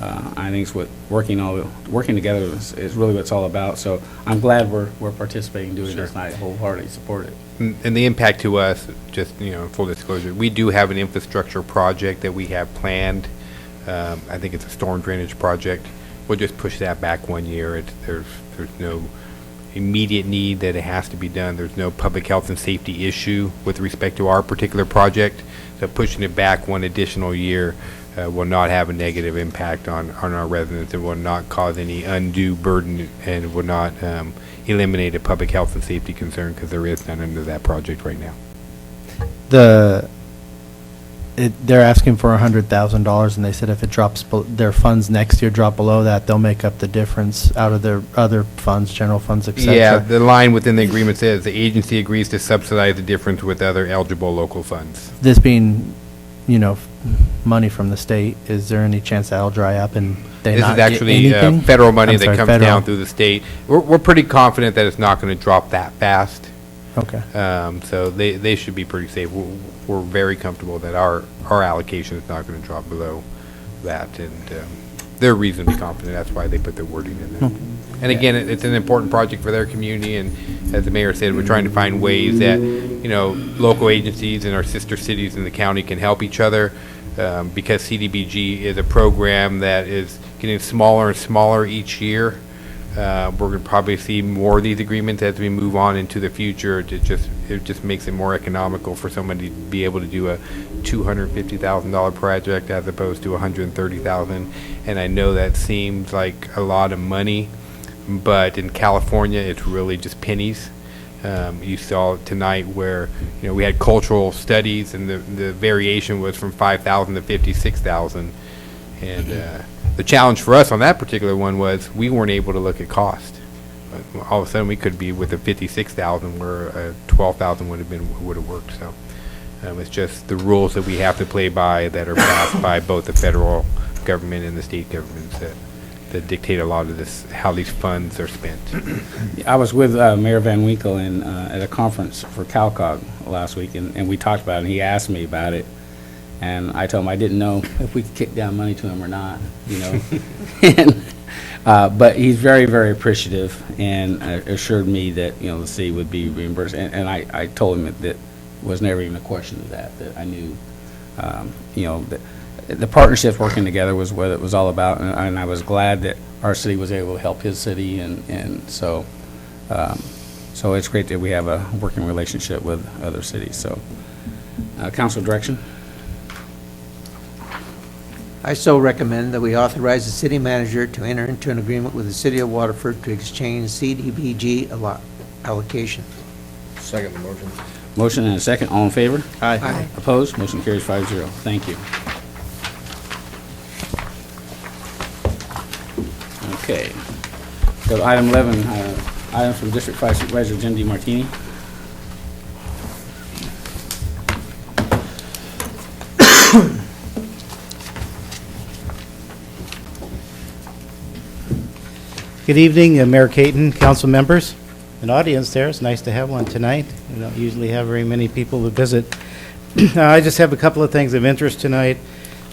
I think it's what working together is really what it's all about. So I'm glad we're participating, doing this, and I wholeheartedly support it. And the impact to us, just, full disclosure, we do have an infrastructure project that we have planned. I think it's a storm drainage project. We'll just push that back 1 year. There's no immediate need that it has to be done. There's no public health and safety issue with respect to our particular project. So pushing it back 1 additional year will not have a negative impact on our residents. It will not cause any undue burden, and will not eliminate a public health and safety concern, because there is none under that project right now. They're asking for $100,000, and they said if it drops, their funds next year drop below that, they'll make up the difference out of their other funds, general funds, et cetera. Yeah, the line within the agreement says the agency agrees to subsidize the difference with other eligible local funds. This being, money from the state, is there any chance that'll dry up and they This not is get actually anything? federal money I'm that sorry, comes federal. down through the state. We're pretty confident that it's not going to drop that fast. Okay. So they should be pretty safe. We're very comfortable that our allocation is not going to drop below that, and they're reasonably confident. That's why they put their wording in there. And again, it's an important project for their community, and as the mayor said, we're trying to find ways that, local agencies and our sister cities in the county can help each other, because CDBG is a program that is getting smaller and smaller each year. We're going to probably see more of these agreements as we move on into the future. It just makes it more economical for somebody to be able to do a $250,000 project as opposed to $130,000. And I know that seems like a lot of money, but in California, it's really just pennies. You saw tonight where we had cultural studies, and the variation was from $5,000 to $56,000, and the challenge for us on that particular one was we weren't able to look at cost. All of a sudden, we could be with a $56,000 where $12,000 would have worked. So it's just the rules that we have to play by that are passed by both the federal government and the state governments that dictate a lot of this, how these funds are spent. I was with Mayor Van Winkle at a conference for CalCog last week, and we talked about it, and he asked me about it. And I told him I didn't know if we could kick down money to him or not, and, but he's very, very appreciative, and assured me that, the city would be reimbursed. And I told him that was never even a question of that I knew, that the partnerships working together was what it was all about. And I was glad that our city was able to help his city. And so it's great that we have a working relationship with other cities. So, council direction? I so recommend that we authorize the city manager to enter into an agreement with the city of Waterford to exchange CDBG allocation. Second the motion. Motion and a second. All in favor? Aye. Opposed? Motion carries 5-0. Thank you. Okay. Go to item 11, item from District 5 Supervisor Jim DiMartini. Good evening, Mayor Caton, council members, and audience there. It's nice to have one tonight. We don't usually have very many people to visit. I just have a couple of things of interest tonight.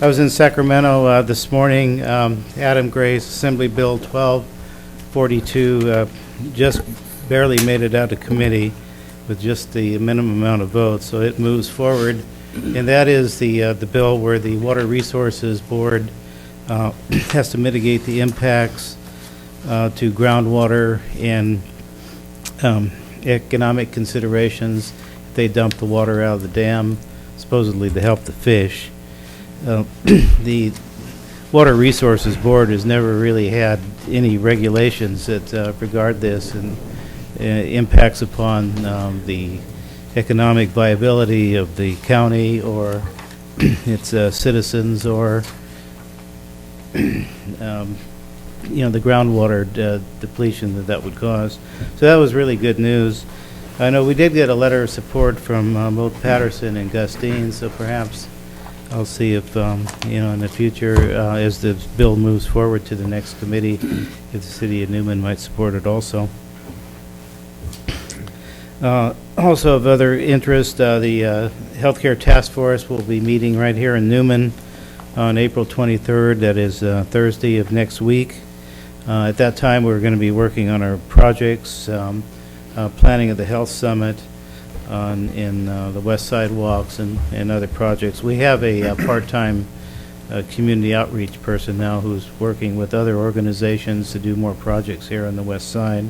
I was in Sacramento this morning. Adam Gray's Assembly Bill 1242 just barely made it out of committee with just the minimum amount of votes, so it moves forward. And that is the bill where the Water Resources Board has to mitigate the impacts to groundwater and economic considerations. They dump the water out of the dam, supposedly to help the fish. The Water Resources Board has never really had any regulations that regard this, and impacts upon the economic viability of the county or its citizens, or the groundwater depletion that would cause. So that was really good news. I know we did get a letter of support from Moat Patterson and Gustine, so perhaps I'll see if, in the future, as the bill moves forward to the next committee, if the city of Newman might support it also. Also of other interest, the Healthcare Task Force will be meeting right here in Newman on April 23rd. That is Thursday of next week. At that time, we're going to be working on our projects, planning of the Health Summit in the West Sidewalks and other projects. We have a part-time community outreach person now who's working with other organizations to do more projects here on the West Side.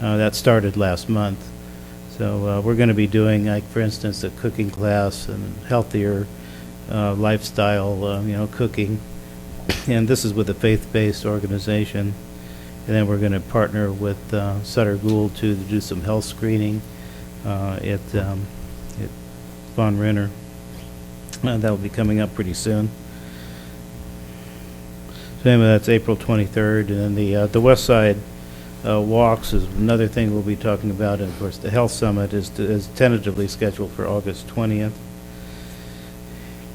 That started last month. So we're going to be doing, like, for instance, a cooking class and healthier lifestyle, cooking. And this is with a faith-based organization. And then we're going to partner with Sutter Gould to do some health screening at Von Renner. That will be coming up pretty soon. So anyway, that's April 23rd. And then the West Side walks is another thing we'll be talking about. And of course, the Health Summit is tentatively scheduled for August 20th.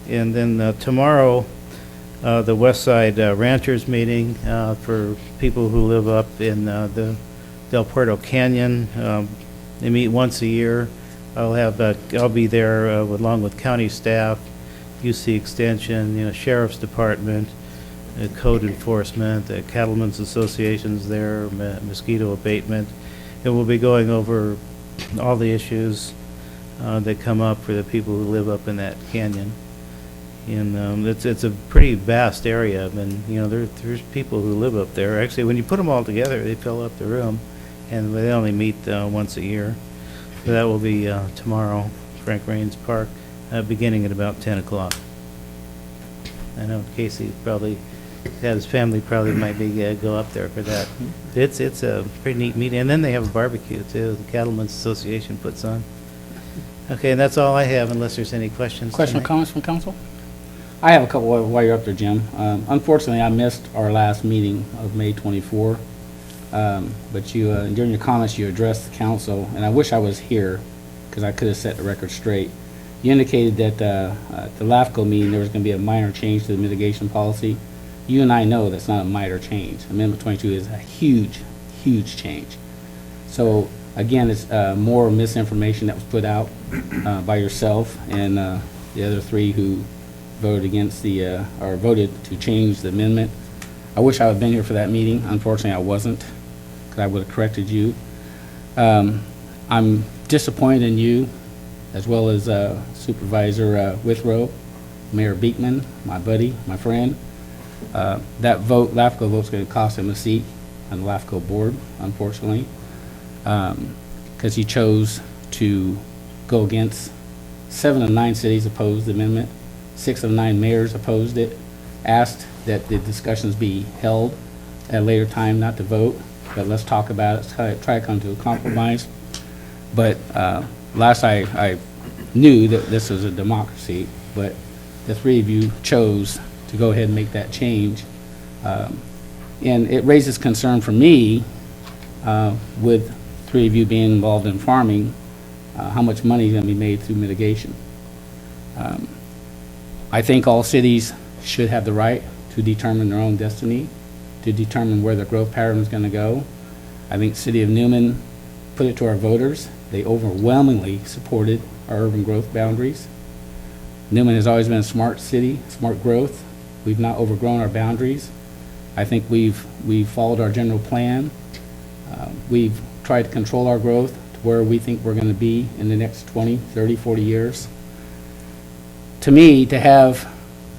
And then tomorrow, the West Side Ranchers meeting for people who live up in the Del Puerto Canyon. They meet once a year. I'll be there along with county staff, UC Extension, Sheriff's Department, code enforcement, the cattlemen's associations there, mosquito abatement. And we'll be going over all the issues that come up for the people who live up in that canyon. And it's a pretty vast area, and there's people who live up there. Actually, when you put them all together, they fill up the room, and they only meet once a year. So that will be tomorrow, Frank Raines Park, beginning at about 10 o'clock. I know Casey probably, his family probably might be go up there for that. It's a pretty neat meeting, and then they have a barbecue too. The Cattlemen's Association puts on. Okay, and that's all I have, unless there's any questions. Question or tonight. comments from council? I have a couple while you're up there, Jim. Unfortunately, I missed our last meeting of May 24, but you, during your comments, you addressed the council, and I wish I was here because I could have set the record straight. You indicated that at the LAFCO meeting there was going to be a minor change to the mitigation policy. You and I know that's not a minor change. Amendment 22 is a huge, huge change. So again, it's more misinformation that was put out by yourself and the other three who voted against or voted to change the amendment. I wish I had been here for that meeting. Unfortunately, I wasn't, because I would have corrected you. I'm disappointed in you, as well as Supervisor Withrow, Mayor Beekman, my buddy, my friend. That vote, LAFCO vote's going to cost him a seat on the LAFCO board, unfortunately, because he chose to go against 7 of 9 cities opposed the amendment. 6 of 9 mayors opposed it, asked that the discussions be held at a later time, not to vote, but let's talk about it, try to come to a compromise. But last I knew that this was a democracy, but the 3 of you chose to go ahead and make that change. And it raises concern for me, with 3 of you being involved in farming, how much money is going to be made through mitigation. I think all cities should have the right to determine their own destiny, to determine where the growth pattern is going to go. I think the City of Newman put it to our voters. They overwhelmingly supported our urban growth boundaries. Newman has always been a smart city, smart growth. We've not overgrown our boundaries. I think we've followed our general plan. We've tried to control our growth to where we think we're going to be in the next 20, 30, 40 years. To me, to have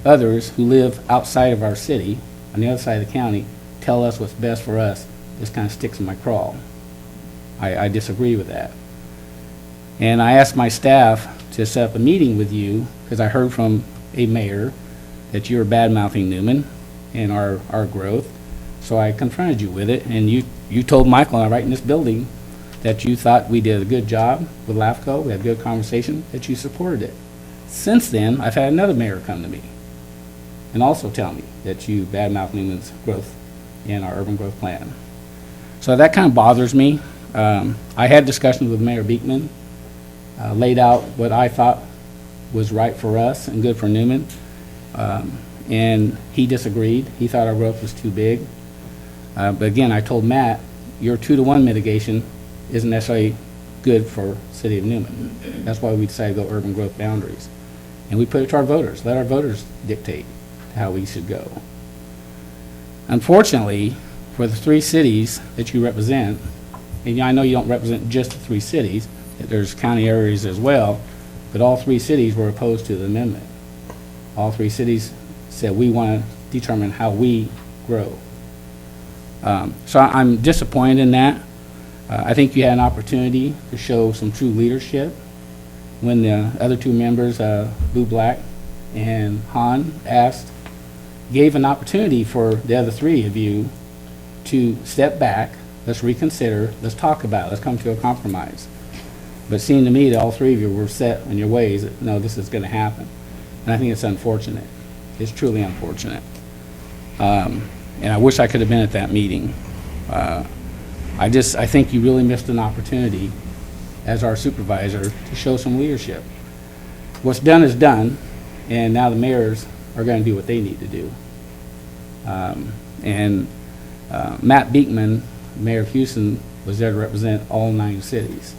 others who live outside of our city, on the other side of the county, tell us what's best for us, this kind of sticks in my craw. I disagree with that. And I asked my staff to set up a meeting with you, because I heard from a mayor that you were bad-mouthing Newman and our growth. So I confronted you with it, and you told Michael and I right in this building that you thought we did a good job with LAFCO, we had a good conversation, that you supported it. Since then, I've had another mayor come to me and also tell me that you bad-mouthed Newman's growth in our urban growth plan. So that kind of bothers me. I had discussions with Mayor Beekman, laid out what I thought was right for us and good for Newman, and he disagreed. He thought our growth was too big. But again, I told Matt, your 2-to-1 mitigation isn't necessarily good for city of Newman. That's why we decided to go urban growth boundaries. And we put it to our voters, let our voters dictate how we should go. Unfortunately, for the 3 cities that you represent, and I know you don't represent just the 3 cities, there's county areas as well, but all 3 cities were opposed to the amendment. All 3 cities said we want to determine how we grow. So I'm disappointed in that. I think you had an opportunity to show some true leadership when the other 2 members, Lou Black and Han, gave an opportunity for the other 3 of you to step back, let's reconsider, let's talk about it, let's come to a compromise. But it seemed to me that all 3 of you were set in your ways that, no, this is going to happen. And I think it's unfortunate. It's truly unfortunate. And I wish I could have been at that meeting. I think you really missed an opportunity as our supervisor to show some leadership. What's done is done, and now the mayors are going to do what they need to do. Matt Beekman, mayor of Houston, was there to represent all 9 cities,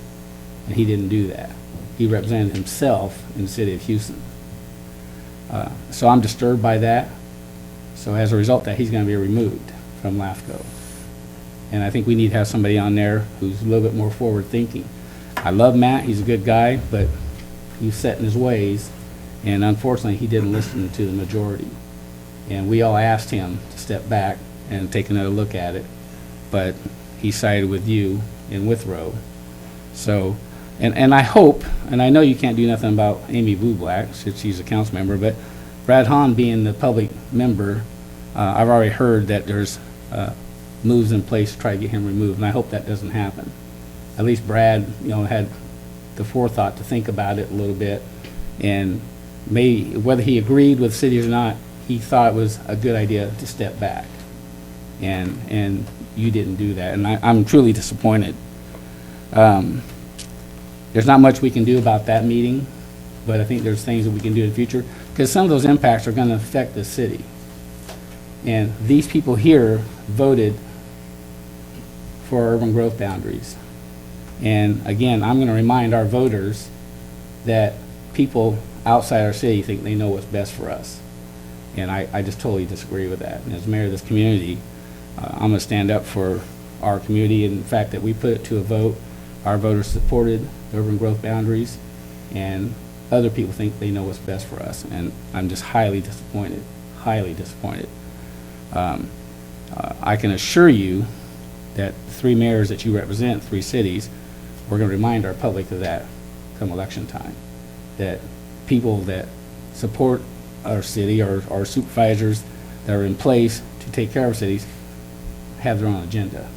and he didn't do that. He represented himself in the city of Houston. So I'm disturbed by that. So as a result of that, he's going to be removed from LAFCO. And I think we need to have somebody on there who's a little bit more forward-thinking. I love Matt, he's a good guy, but he's set in his ways, and unfortunately, he didn't listen to the majority. And we all asked him to step back and take another look at it, but he sided with you and with Roe. So, and I hope, and I know you can't do nothing about Amy Bublack, since she's a council member, but Brad Hahn being the public member, I've already heard that there's moves in place to try to get him removed, and I hope that doesn't happen. At least Brad, had the forethought to think about it a little bit, and whether he agreed with the city or not, he thought it was a good idea to step back, and you didn't do that, and I'm truly disappointed. There's not much we can do about that meeting, but I think there's things that we can do in the future, because some of those impacts are going to affect the city. And these people here voted for urban growth boundaries. And again, I'm going to remind our voters that people outside our city think they know what's best for us. And I just totally disagree with that. And as mayor of this community, I'm going to stand up for our community and the fact that we put it to a vote. Our voters supported the urban growth boundaries, and other people think they know what's best for us. And I'm just highly disappointed, highly disappointed. I can assure you that the 3 mayors that you represent, 3 cities, we're going to remind our public of that come election time, that people that support our city or our supervisors that are in place to take care of our cities have their own agenda.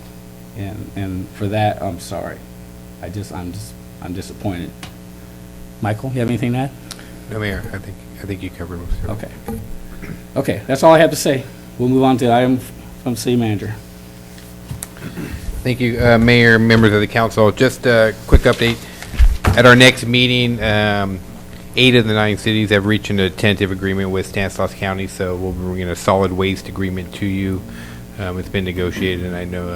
And for that, I'm sorry. I'm disappointed. Michael, you have anything to add? No, Mayor, I think you covered most of it. Okay. Okay, that's all I have to say. We'll move on to the item from the city manager. Thank you, Mayor, members of the council. Just a quick update. At our next meeting, 8 of the 9 cities have reached a tentative agreement with Stanislaus County, so we'll be bringing a solid waste agreement to you. It's been negotiated, and I know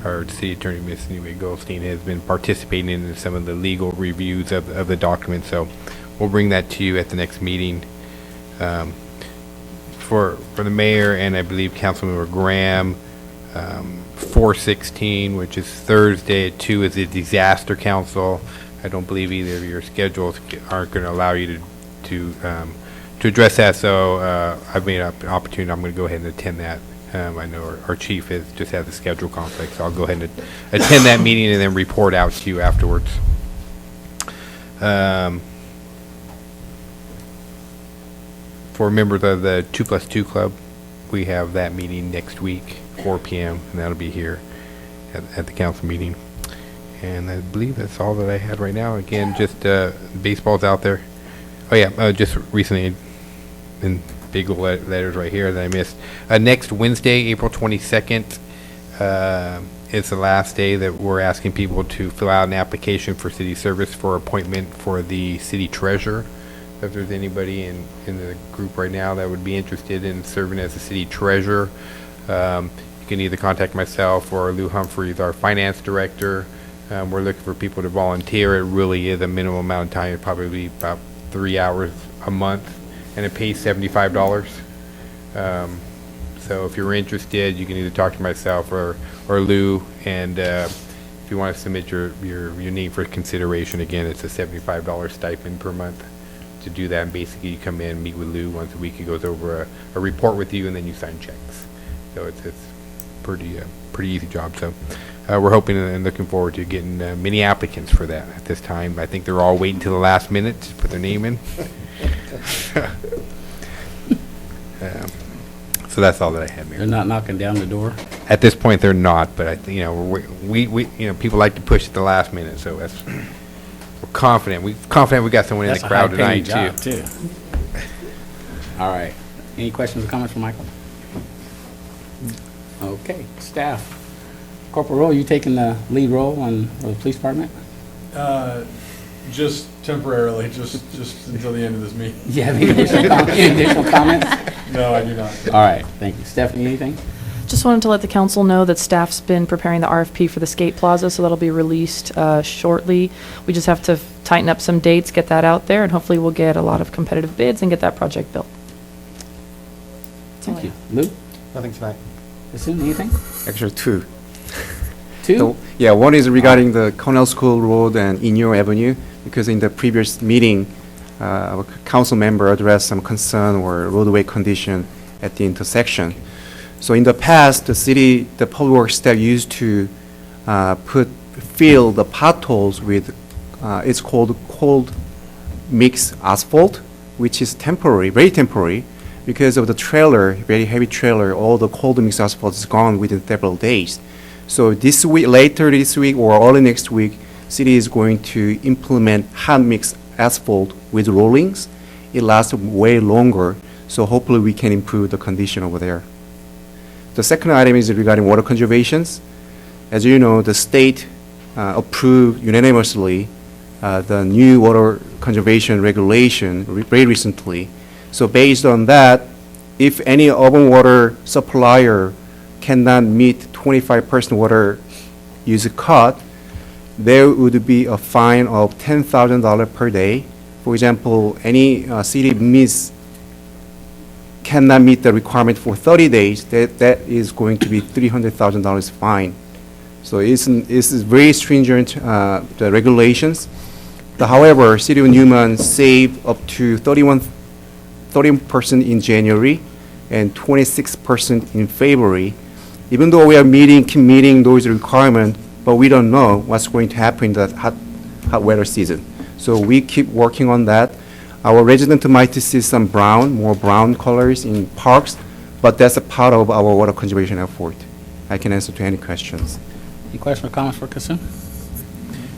our city attorney, Ms. Newman Goldstein, has been participating in some of the legal reviews of the document, so we'll bring that to you at the next meeting. For the mayor and I believe Councilmember Graham, 4/16, which is Thursday at 2, is a disaster council. I don't believe either of your schedules aren't going to allow you to address that, so I've made an opportunity. I'm going to go ahead and attend that. I know our chief just has a schedule conflict, so I'll go ahead and attend that meeting and then report out to you afterwards. For members of the 2+2 Club, we have that meeting next week, 4 p.m., and that'll be here at the council meeting. And I believe that's all that I had right now. Again, just baseball's out there. Oh, yeah, just recently in big letters right here that I missed. Next Wednesday, April 22nd, is the last day that we're asking people to fill out an application for city service for appointment for the city treasurer. If there's anybody in the group right now that would be interested in serving as the city treasurer, you can either contact myself or Lou Humphreys, our finance director. We're looking for people to volunteer. It really is a minimum amount of time, probably about 3 hours a month, and it pays $75. So if you're interested, you can either talk to myself or Lou, and if you want to submit your name for consideration, again, it's a $75 stipend per month to do that. And basically, you come in, meet with Lou once a week. He goes over a report with you, and then you sign checks. So it's pretty easy job. So we're hoping and looking forward to getting many applicants for that at this time. I think they're all waiting till the last minute to put their name in. So that's all that I had, Mayor. They're not knocking down the door? At this point, they're not, but we people like to push at the last minute, so we're confident. We're confident we got someone in the crowd tonight, That's a high-paying job, too. All right. Any questions or comments from Michael? Okay, staff. Corporal Roll, you taking the lead role on the police department? Just temporarily, just until the end of this meeting. Do you have any additional comments? No, I do not. All right, thank you. Stephanie, anything? Just wanted to let the council know that staff's been preparing the RFP for the skate plaza, so that'll be released shortly. We just have to tighten up some dates, get that out there, and hopefully we'll get a lot of competitive bids and get that project built. Thank you. Lou? Nothing tonight. Listen, anything? Actually, two. Two? Yeah, one is regarding the Cornell School Road and Inyo Avenue, because in the previous meeting, our council member addressed some concern or roadway condition at the intersection. So in the past, the public works staff used to fill the potholes with, it's called cold mix asphalt, which is temporary, very temporary, because of the trailer, very heavy trailer, all the cold mix asphalt is gone within several days. So this week, later this week or early next week, city is going to implement hot mix asphalt with rollings. It lasts way longer, so hopefully we can improve the condition over there. The second item is regarding water conservations. As you know, the state approved unanimously the new water conservation regulation very recently. So based on that, if any urban water supplier cannot meet 25% water use cut, there would be a fine of $10,000 per day. For example, any city cannot meet the requirement for 30 days, that is going to be $300,000 fine. So it's very stringent, the regulations. However, City of Newman saved up to 30% in January and 26% in February. Even though we are keep meeting those requirements, but we don't know what's going to happen in the hot weather season. So we keep working on that. Our resident might see some more brown colors in parks, but that's a part of our water conservation effort. I can answer to any questions. Any questions or comments for Kasum?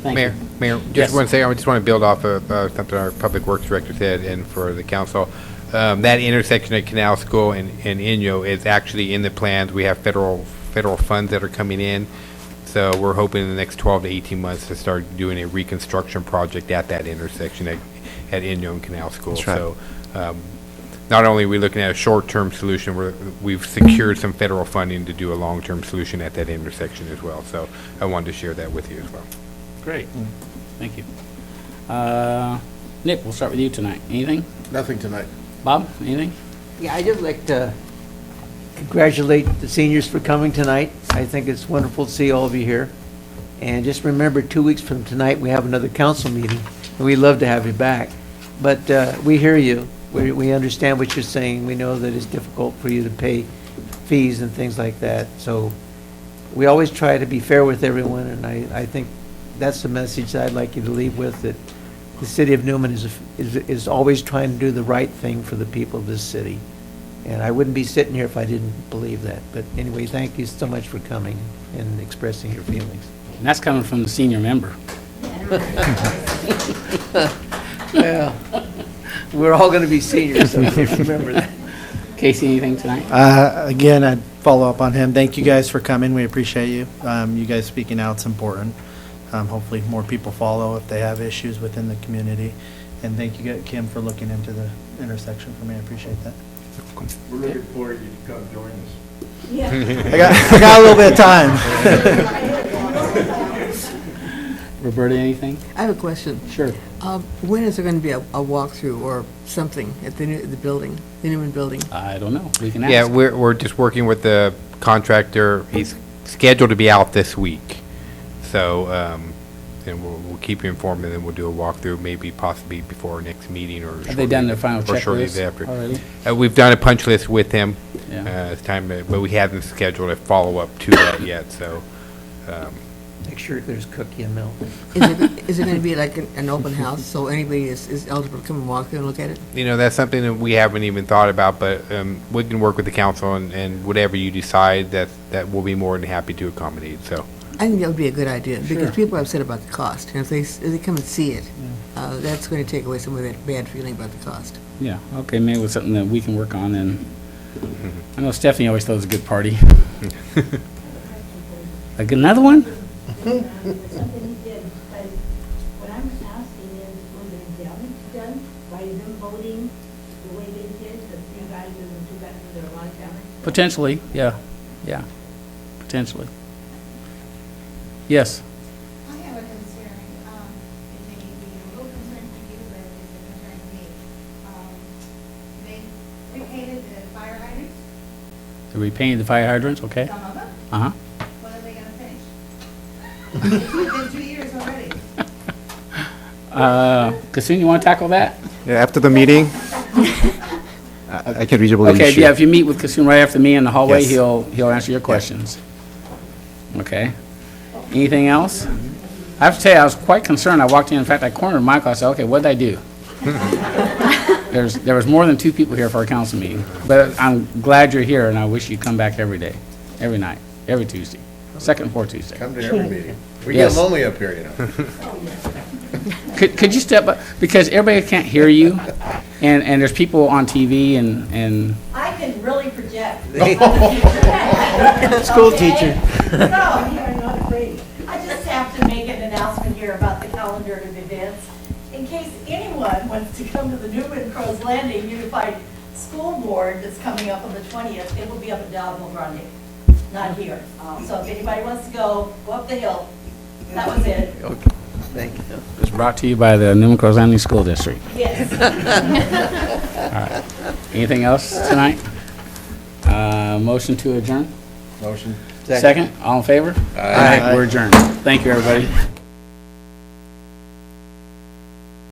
Thank Mayor, you. Mayor, Yes. just want to say, I just want to build off of something our Public Works Director said, and for the council. That intersection at Canal School and Inyo is actually in the plans. We have federal funds that are coming in. So we're hoping in the next 12 to 18 months to start doing a reconstruction project at that intersection at Inyo and Canal School. That's right. So not only are we looking at a short-term solution, we've secured some federal funding to do a long-term solution at that intersection as well. So I wanted to share that with you as well. Great. Thank you. Nick, we'll start with you tonight. Anything? Nothing tonight. Bob, anything? Yeah, I'd just like to congratulate the seniors for coming tonight. I think it's wonderful to see all of you here. And just remember, 2 weeks from tonight, we have another council meeting, and we'd love to have you back. But we hear you. We understand what you're saying. We know that it's difficult for you to pay fees and things like that. So we always try to be fair with everyone, and I think that's the message that I'd like you to leave with, that the city of Newman is always trying to do the right thing for the people of this city. And I wouldn't be sitting here if I didn't believe that. But anyway, thank you so much for coming and expressing your feelings. And that's coming from the senior member. Well, we're all going to be seniors, so remember that. Casey, anything tonight? Again, I'd follow up on him. Thank you guys for coming. We appreciate you. You guys speaking out is important. Hopefully more people follow if they have issues within the community. And thank you, Kim, for looking into the intersection for me. I appreciate that. We're looking forward to you to come join us. I got a little bit of time. Roberta, anything? I have a question. Sure. When is there going to be a walkthrough or something at the building, the Newman building? I don't know. We can ask. Yeah, we're just working with the contractor. He's scheduled to be out this week. So, and we'll keep you informed, and then we'll do a walkthrough, maybe possibly before our next meeting or. Have they done their final or shortly checklist thereafter. already? We've done a punch list with him. Yeah. It's time, but we haven't scheduled a follow-up to that yet, so. Make sure there's cookie and milk. Is it going to be like an open house, so anybody is eligible to come and walk through and look at it? You know, that's something that we haven't even thought about, but we can work with the council, and whatever you decide, that we'll be more than happy to accommodate, so. I think that would be a good idea, because Sure. people are upset about the cost. And if they come and see it, that's going to take away some of that bad feeling about the cost. Yeah, okay, maybe it's something that we can work on, and I know Stephanie always throws a good party. Like another one? Something he did, but what I'm asking is, was there damage done by them voting the way they did, the three guys and the two guys, was there a lot of damage? Potentially, yeah, potentially. Yes, I have a concern, it may be a little concern for you, but it's a concern to me. They repainted the fire hydrants, so we painted the fire hydrants, okay? some of them, Uh-huh. when are they gonna finish? It's been 2 years already. Kassoon, you want to tackle that? Yeah, after the meeting, I can reasonably Okay, issue. yeah, if you meet with Kassoon right after me in the hallway, Yes. he'll answer your questions. Okay. Anything else? I have to tell you, I was quite concerned. I walked in fact, I cornered Michael. I said, okay, what did I do? There was more than 2 people here for our council meeting. But I'm glad you're here, and I wish you'd come back every day, every night, every Tuesday, second and fourth Tuesday. Come to every meeting. We Yes. get lonely up here, you know. Could you step up, because everybody can't hear you, and there's people on TV and I can really project. School teacher. So, you are not afraid. I just have to make an announcement here about the calendar of events. In case anyone wants to come to the Newman Crows Landing Unified School Board that's coming up on the 20th, it will be up in Dalville Grande, not here. So if anybody wants to go up the hill. That was it. Okay, thank you. it's brought to you by the Newman Crows Landing School District. Yes. All right. Anything else tonight? Motion to adjourn? Motion. Second? All in favor? Aye. We're adjourned. Thank you, everybody.